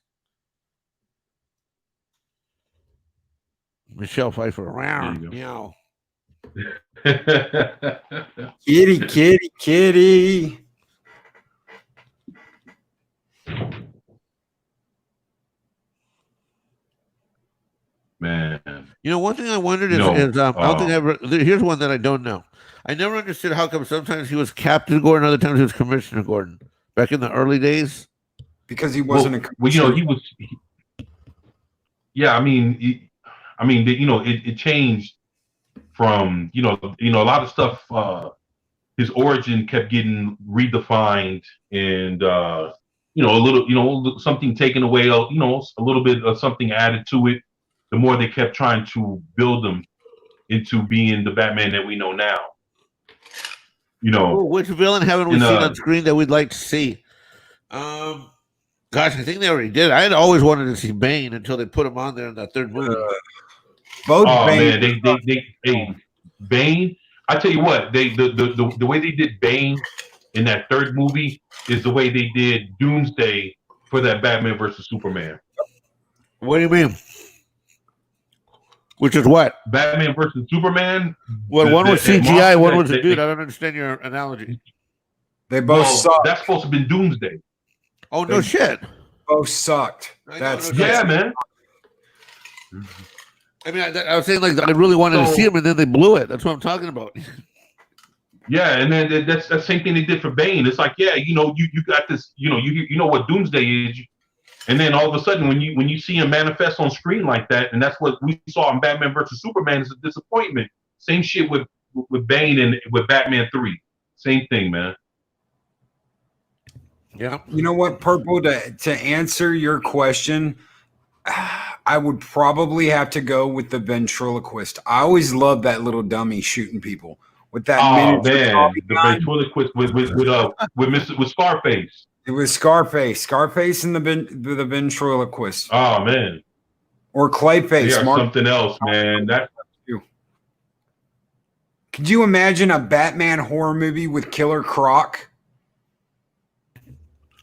Michelle Pfeiffer. Meow. Kitty. You know, one thing I wondered You know, is I don't think I ever. Here's one that I don't know. I never understood how come sometimes he was Captain Gordon, other times he was Commissioner Gordon. Back in the early days, because he wasn't a well, you know, he was. Yeah, I mean, it changed from you know a lot of stuff. His origin kept getting redefined, and you know, a little, you know, something taken away, you know, a little bit of something added to it. The more they kept trying to build him into being the Batman that we know now. You know, which villain haven't we seen on screen that we'd like to see? Gosh, I think they already did. I had always wanted to see Bane until they put him on there in that third movie. Both Bane, Bane, man, Bane. I tell you what, the way they did Bane in that third movie is the way they did Doomsday for that Batman versus Superman. What do you mean? Which is what? Batman versus Superman. Well, one was CGI, one was a dude. I don't understand your analogy. They both sucked. That's supposed to have been Doomsday. Oh, no shit. Both sucked. Yeah, man. I mean, I was saying, like, I really wanted to see him, and then they blew it. That's what I'm talking about. Yeah, and then that's the same thing they did for Bane. It's like, yeah, you know, you got this, you know what Doomsday is, and then all of a sudden, when you see him manifest on screen like that, and that's what we saw in Batman versus Superman, is a disappointment. Same shit with Bane and with Batman 3. Same thing, man. Yeah. You know what, Purple? To answer your question, I would probably have to go with the ventriloquist. I always loved that little dummy shooting people with that. Oh man, the ventriloquist with Scarface. It was Scarface, and the ventriloquist. Oh man, or Clayface. Something else, man. That. Could you imagine a Batman horror movie with Killer Croc?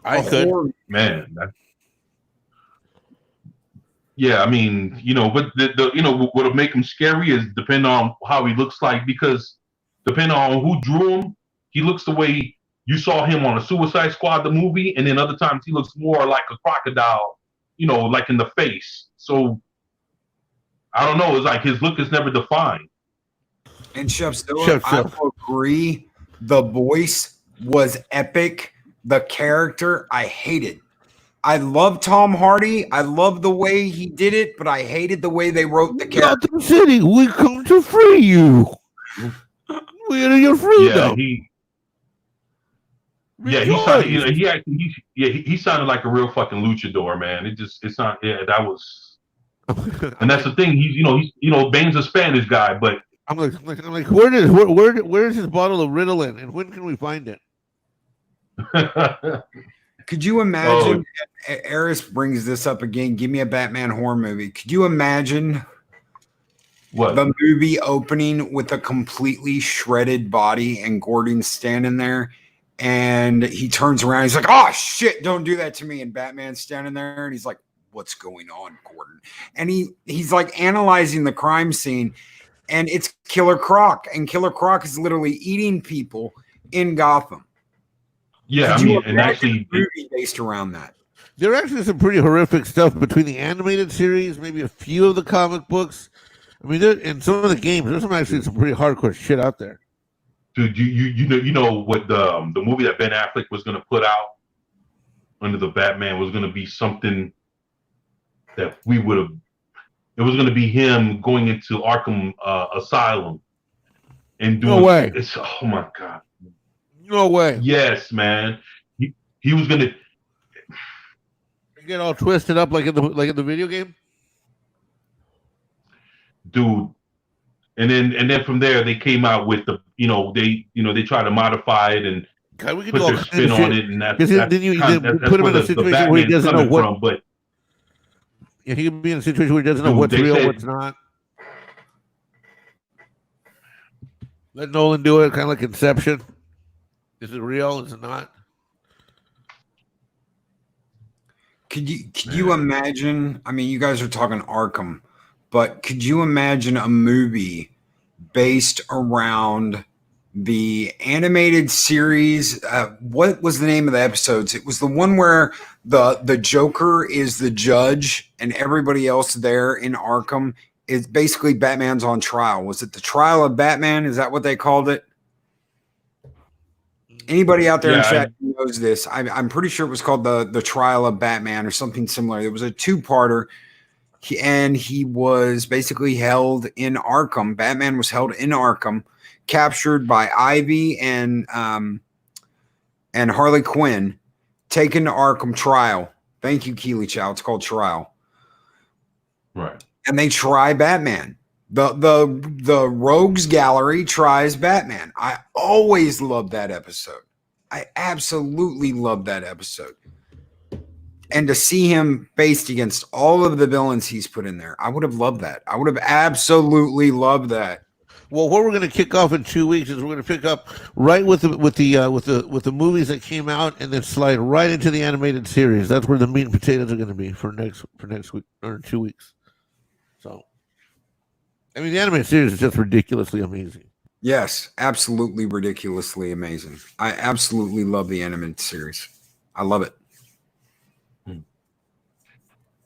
I could, man. Yeah, I mean, you know, but you know what would make him scary is depending on how he looks like, because depending on who drew him, he looks the way you saw him on a Suicide Squad, the movie, and then other times he looks more like a crocodile, you know, like in the face. So I don't know. It's like his look is never defined. And Chef Stiller, I will agree. The voice was epic. The character, I hated. I love Tom Hardy. I love the way he did it, but I hated the way they wrote the character. Gotham City, we come to free you. We are your freedom. He sounded like a real fucking luchador, man. It's not. Yeah, that was. And that's the thing. He's Bane's a Spanish guy, but I'm like, where's his bottle of Ritalin, and when can we find it? Could you imagine? Eris brings this up again. Give me a Batman horror movie. Could you imagine the movie opening with a completely shredded body and Gordon standing there, and he turns around. He's like, "Oh shit! Don't do that to me!" And Batman's standing there, and he's like, "What's going on, Gordon?" And he's like analyzing the crime scene, and it's Killer Croc, and Killer Croc is literally eating people in Gotham. Yeah, I mean, and actually, movie based around that. There are actually some pretty horrific stuff between the animated series, maybe a few of the comic books. I mean, in some of the games, there's some pretty hardcore shit out there. Dude, you know what the movie that Ben Affleck was going to put out under the Batman was going to be something that we would have. It was going to be him going into Arkham Asylum and doing. No way. Oh my god. No way. Yes, man. He was gonna get all twisted up like in the video game, dude. And then from there they came out with they try to modify it and put their spin on it, and that's then you put him in a situation where he doesn't know what. But yeah, he could be in a situation where he doesn't know what's real, what's not. Let Nolan do it, kind of like Inception. Is it real? Is it not? Could you imagine? I mean, you guys are talking Arkham, but could you imagine a movie based around the animated series? What was the name of the episodes? It was the one where the Joker is the judge and everybody else there in Arkham it's basically Batman's on trial. Was it the trial of Batman? Is that what they called it? Anybody out there in chat who knows this? I'm pretty sure it was called the trial of Batman or something similar. It was a two-parter, and he was basically held in Arkham. Batman was held in Arkham, captured by Ivy and Harley Quinn, taken to Arkham trial. Thank you, Keely Chow. It's called trial. Right. And they try Batman. The Rogues Gallery tries Batman. I always love that episode. I absolutely love that episode. And to see him faced against all of the villains he's put in there, I would have loved that. I would have absolutely loved that. Well, what we're going to kick off in 2 weeks is we're going to pick up right with the movies that came out, and then slide right into the animated series. That's where the meat and potatoes are going to be for next week or 2 weeks. So, I mean, the animated series is just ridiculously amazing. Yes, absolutely ridiculously amazing. I absolutely love the animated series. I love it.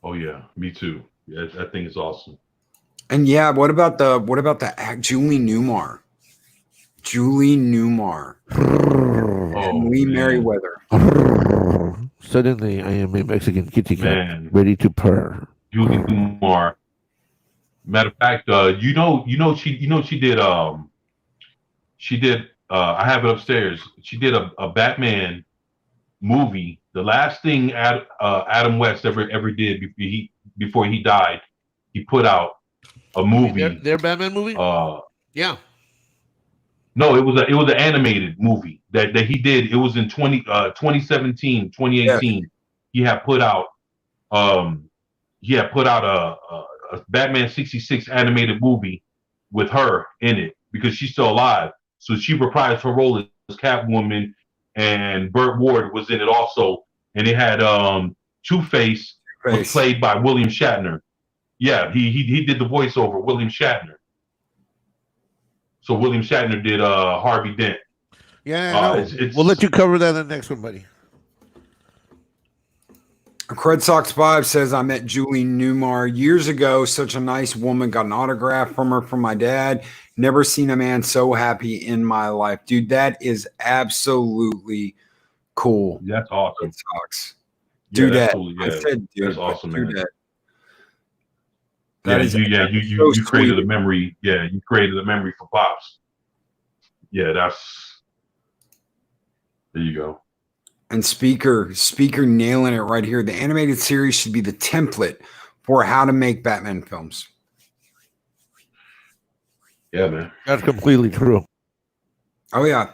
Oh yeah, me too. Yeah, I think it's awesome. And yeah, what about the act Julie Newmar? Julie Newmar. And Lee Merriweather. Suddenly, I am a Mexican kitty cat ready to purr. Julie Newmar. Matter of fact, she did. I have it upstairs. She did a Batman movie. The last thing Adam West ever did before he died, he put out a movie. Their Batman movie? Yeah. No, it was an animated movie that he did. It was in 2017, 2018. Yeah. He had put out a Batman 66 animated movie with her in it because she's still alive. So she reprised her role as Catwoman, and Burt Ward was in it also. And it had Two-Face was played by William Shatner. Yeah, he did the voiceover, William Shatner. So William Shatner did Harvey Dent. Yeah, we'll let you cover that in the next one, buddy. Cred Sox 5 says, I met Julie Newmar years ago. Such a nice woman. Got an autograph from her from my dad. Never seen a man so happy in my life. Dude, that is absolutely cool. That's awesome. Cred Sox. Do that. Cool, yeah. I said, dude, that's awesome, do man. that. You created a memory. Yeah, you created a memory for Pops. Yeah, there you go. And speaker nailing it right here. The animated series should be the template for how to make Batman films. Yeah, man. That's completely true. Oh yeah,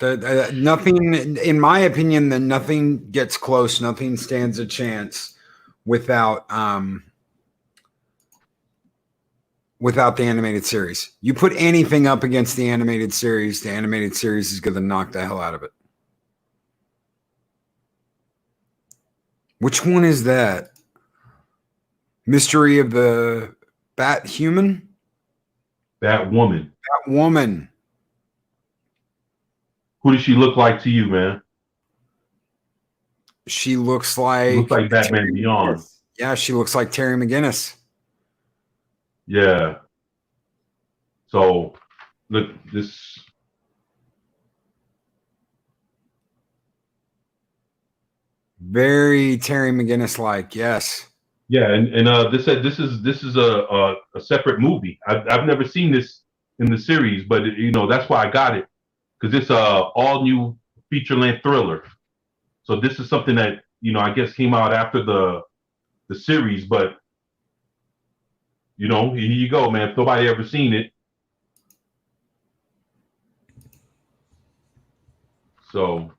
nothing. In my opinion, nothing gets close. Nothing stands a chance without the animated series. You put anything up against the animated series is going to knock the hell out of it. Which one is that? Mystery of the Bat-Human? Batwoman. Batwoman. Who does she look like to you, man? She looks like Batman Beyond. Yeah, she looks like Terry McGinnis. Yeah. So, look, this. Very Terry McGinnis like, yes. Yeah, and this is a separate movie. I've never seen this in the series, but that's why I got it, because it's a all new feature length thriller. So this is something that I guess came out after the series, but here you go, man. If nobody ever seen it, so.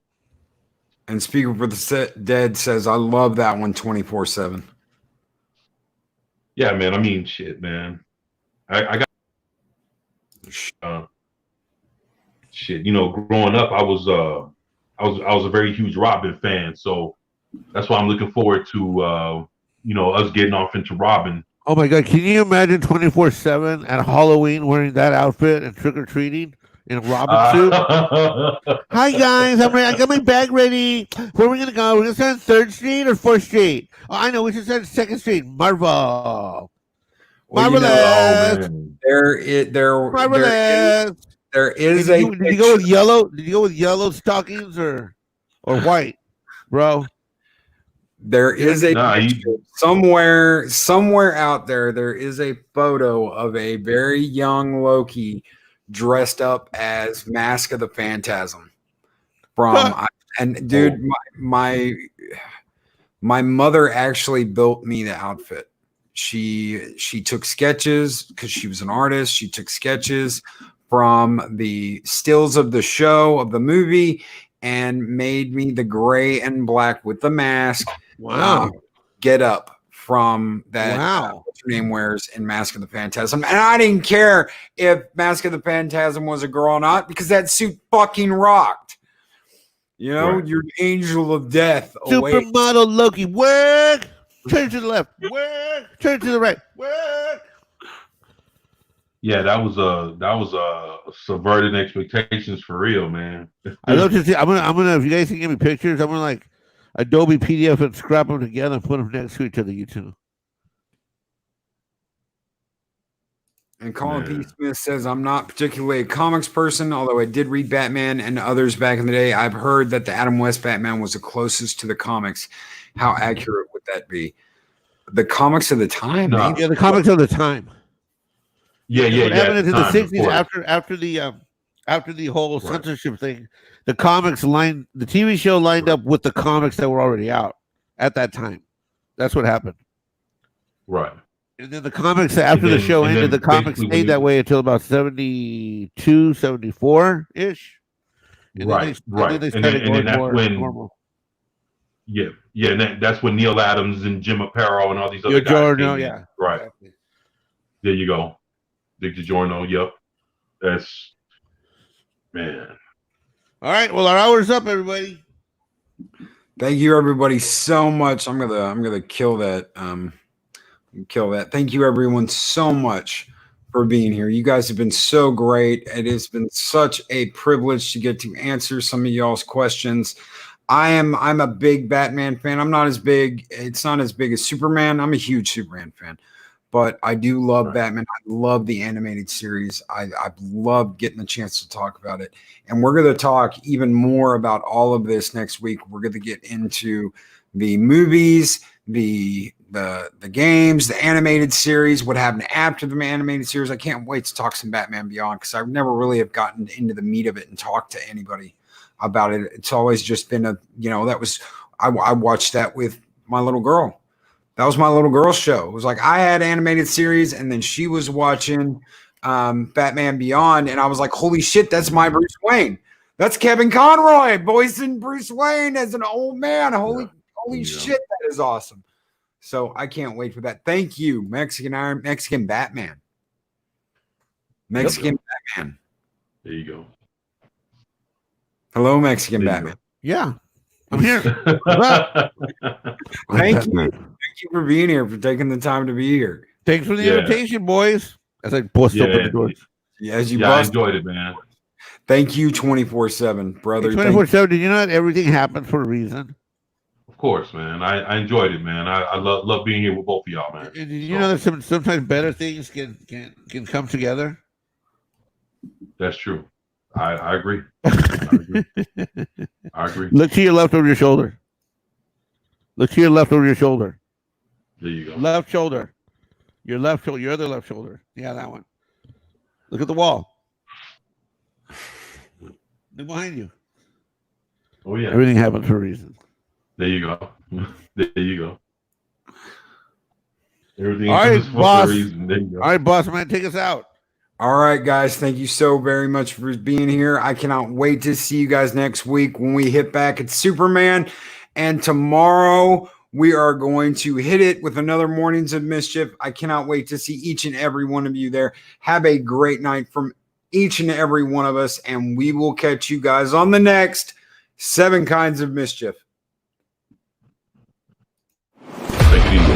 And Speaker for the Dead says, I love that one 24/7. Yeah, man. I mean, shit, man. I got shit. Growing up, I was a very huge Robin fan, so that's why I'm looking forward to us getting off into Robin. Oh my God! Can you imagine 24/7 at Halloween wearing that outfit and trick or treating? In a Robin suit. Hi guys, I got my bag ready. Where are we gonna go? We're gonna start on 3rd Street or 4th Street. Oh, I know we should start on 2nd Street. Marvel. Well, you know, Marvelous. there is Did a you go with yellow? Did you go with yellow stockings or white, bro? There is a Nah, picture somewhere out there. There is a photo of a very young Loki dressed up as Mask of the Phantasm. Dude, my mother actually built me the outfit. She took sketches because she was an artist. She took sketches from the stills of the show of the movie and made me the gray and black with the mask. Wow. Get up from that. Wow. What's her name wears in Mask of the Phantasm. And I didn't care if Mask of the Phantasm was a girl or not because that suit fucking rocked. You know, Right. you're an angel of death. Supermodel Loki, work. Turn to the left, work. Turn to the right, work. Yeah, that was subverting expectations for real, man. I love to see. I'm gonna. If you guys can give me pictures, I'm gonna like Adobe PDF and scrap them together and put them next to each other. You two. And Colin P. Smith says, I'm not particularly a comics person, although I did read Batman and others back in the day. I've heard that the Adam West Batman was the closest to the comics. How accurate would that be? The comics of the time? No. Maybe? Yeah, the comics of the time. Yeah. What happened is in the Time, of '60s course. after the whole censorship thing, the TV show lined up with the comics that were already out at that time. That's what happened. Right. And then the comics, after the show ended, the comics stayed that way until about 72, 74-ish. And Right. then they started going that's more when normal. Yeah, and that's when Neil Adams and Jim Aparo and all these other guys Giorno, came in. yeah. Right. Exactly. There you go. Dick DiGiorno, yep. That's man. All right, well, our hour's up, everybody. Thank you, everybody, so much. I'm gonna kill that. Thank you, everyone, so much for being here. You guys have been so great. It has been such a privilege to get to answer some of y'all's questions. I'm a big Batman fan. I'm not as big. It's not as big as Superman. I'm a huge Superman fan, but I do love Batman. I love the animated series. I've loved getting the chance to talk about it. And we're going to talk even more about all of this next week. We're going to get into the movies, the games, the animated series, what happened after the animated series. I can't wait to talk some Batman Beyond because I never really have gotten into the meat of it and talked to anybody about it. It's always just been I watched that with my little girl. That was my little girl's show. It was like I had animated series and then she was watching Batman Beyond and I was like, holy shit, that's my Bruce Wayne. That's Kevin Conroy voicing Bruce Wayne as an old man. Holy shit, that is awesome. So I can't wait for that. Thank you, Mexican Batman. Mexican Batman. There you go. Hello, Mexican Batman. Yeah, I'm here. Thank you. Thank you for being here, for taking the time to be here. Thanks for the invitation, boys. As I bust open the doors. Yeah, I enjoyed it, man. Thank you 24/7, brother. 24/7. Did you know that everything happens for a reason? Of course, man. I enjoyed it, man. I love being here with both of y'all, man. Did you know that sometimes better things can come together? That's true. I agree. I agree. Look to your left over your shoulder. Look to your left over your shoulder. There you go. Left shoulder. Your left shoulder. Your other left shoulder. Yeah, that one. Look at the wall. Look behind you. Oh yeah. Everything happens for a reason. There you go. There you go. Everything All right, happens for boss. a reason. There you go. All right, boss man, take us out. All right, guys. Thank you so very much for being here. I cannot wait to see you guys next week when we hit back at Superman. And tomorrow we are going to hit it with another Mornings of Mischief. I cannot wait to see each and every one of you there. Have a great night from each and every one of us. And we will catch you guys on the next 7 Kinds of Mischief. Take it easy.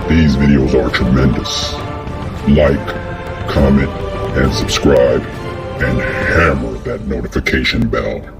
These videos are tremendous. Like, comment, and subscribe, and hammer that notification bell.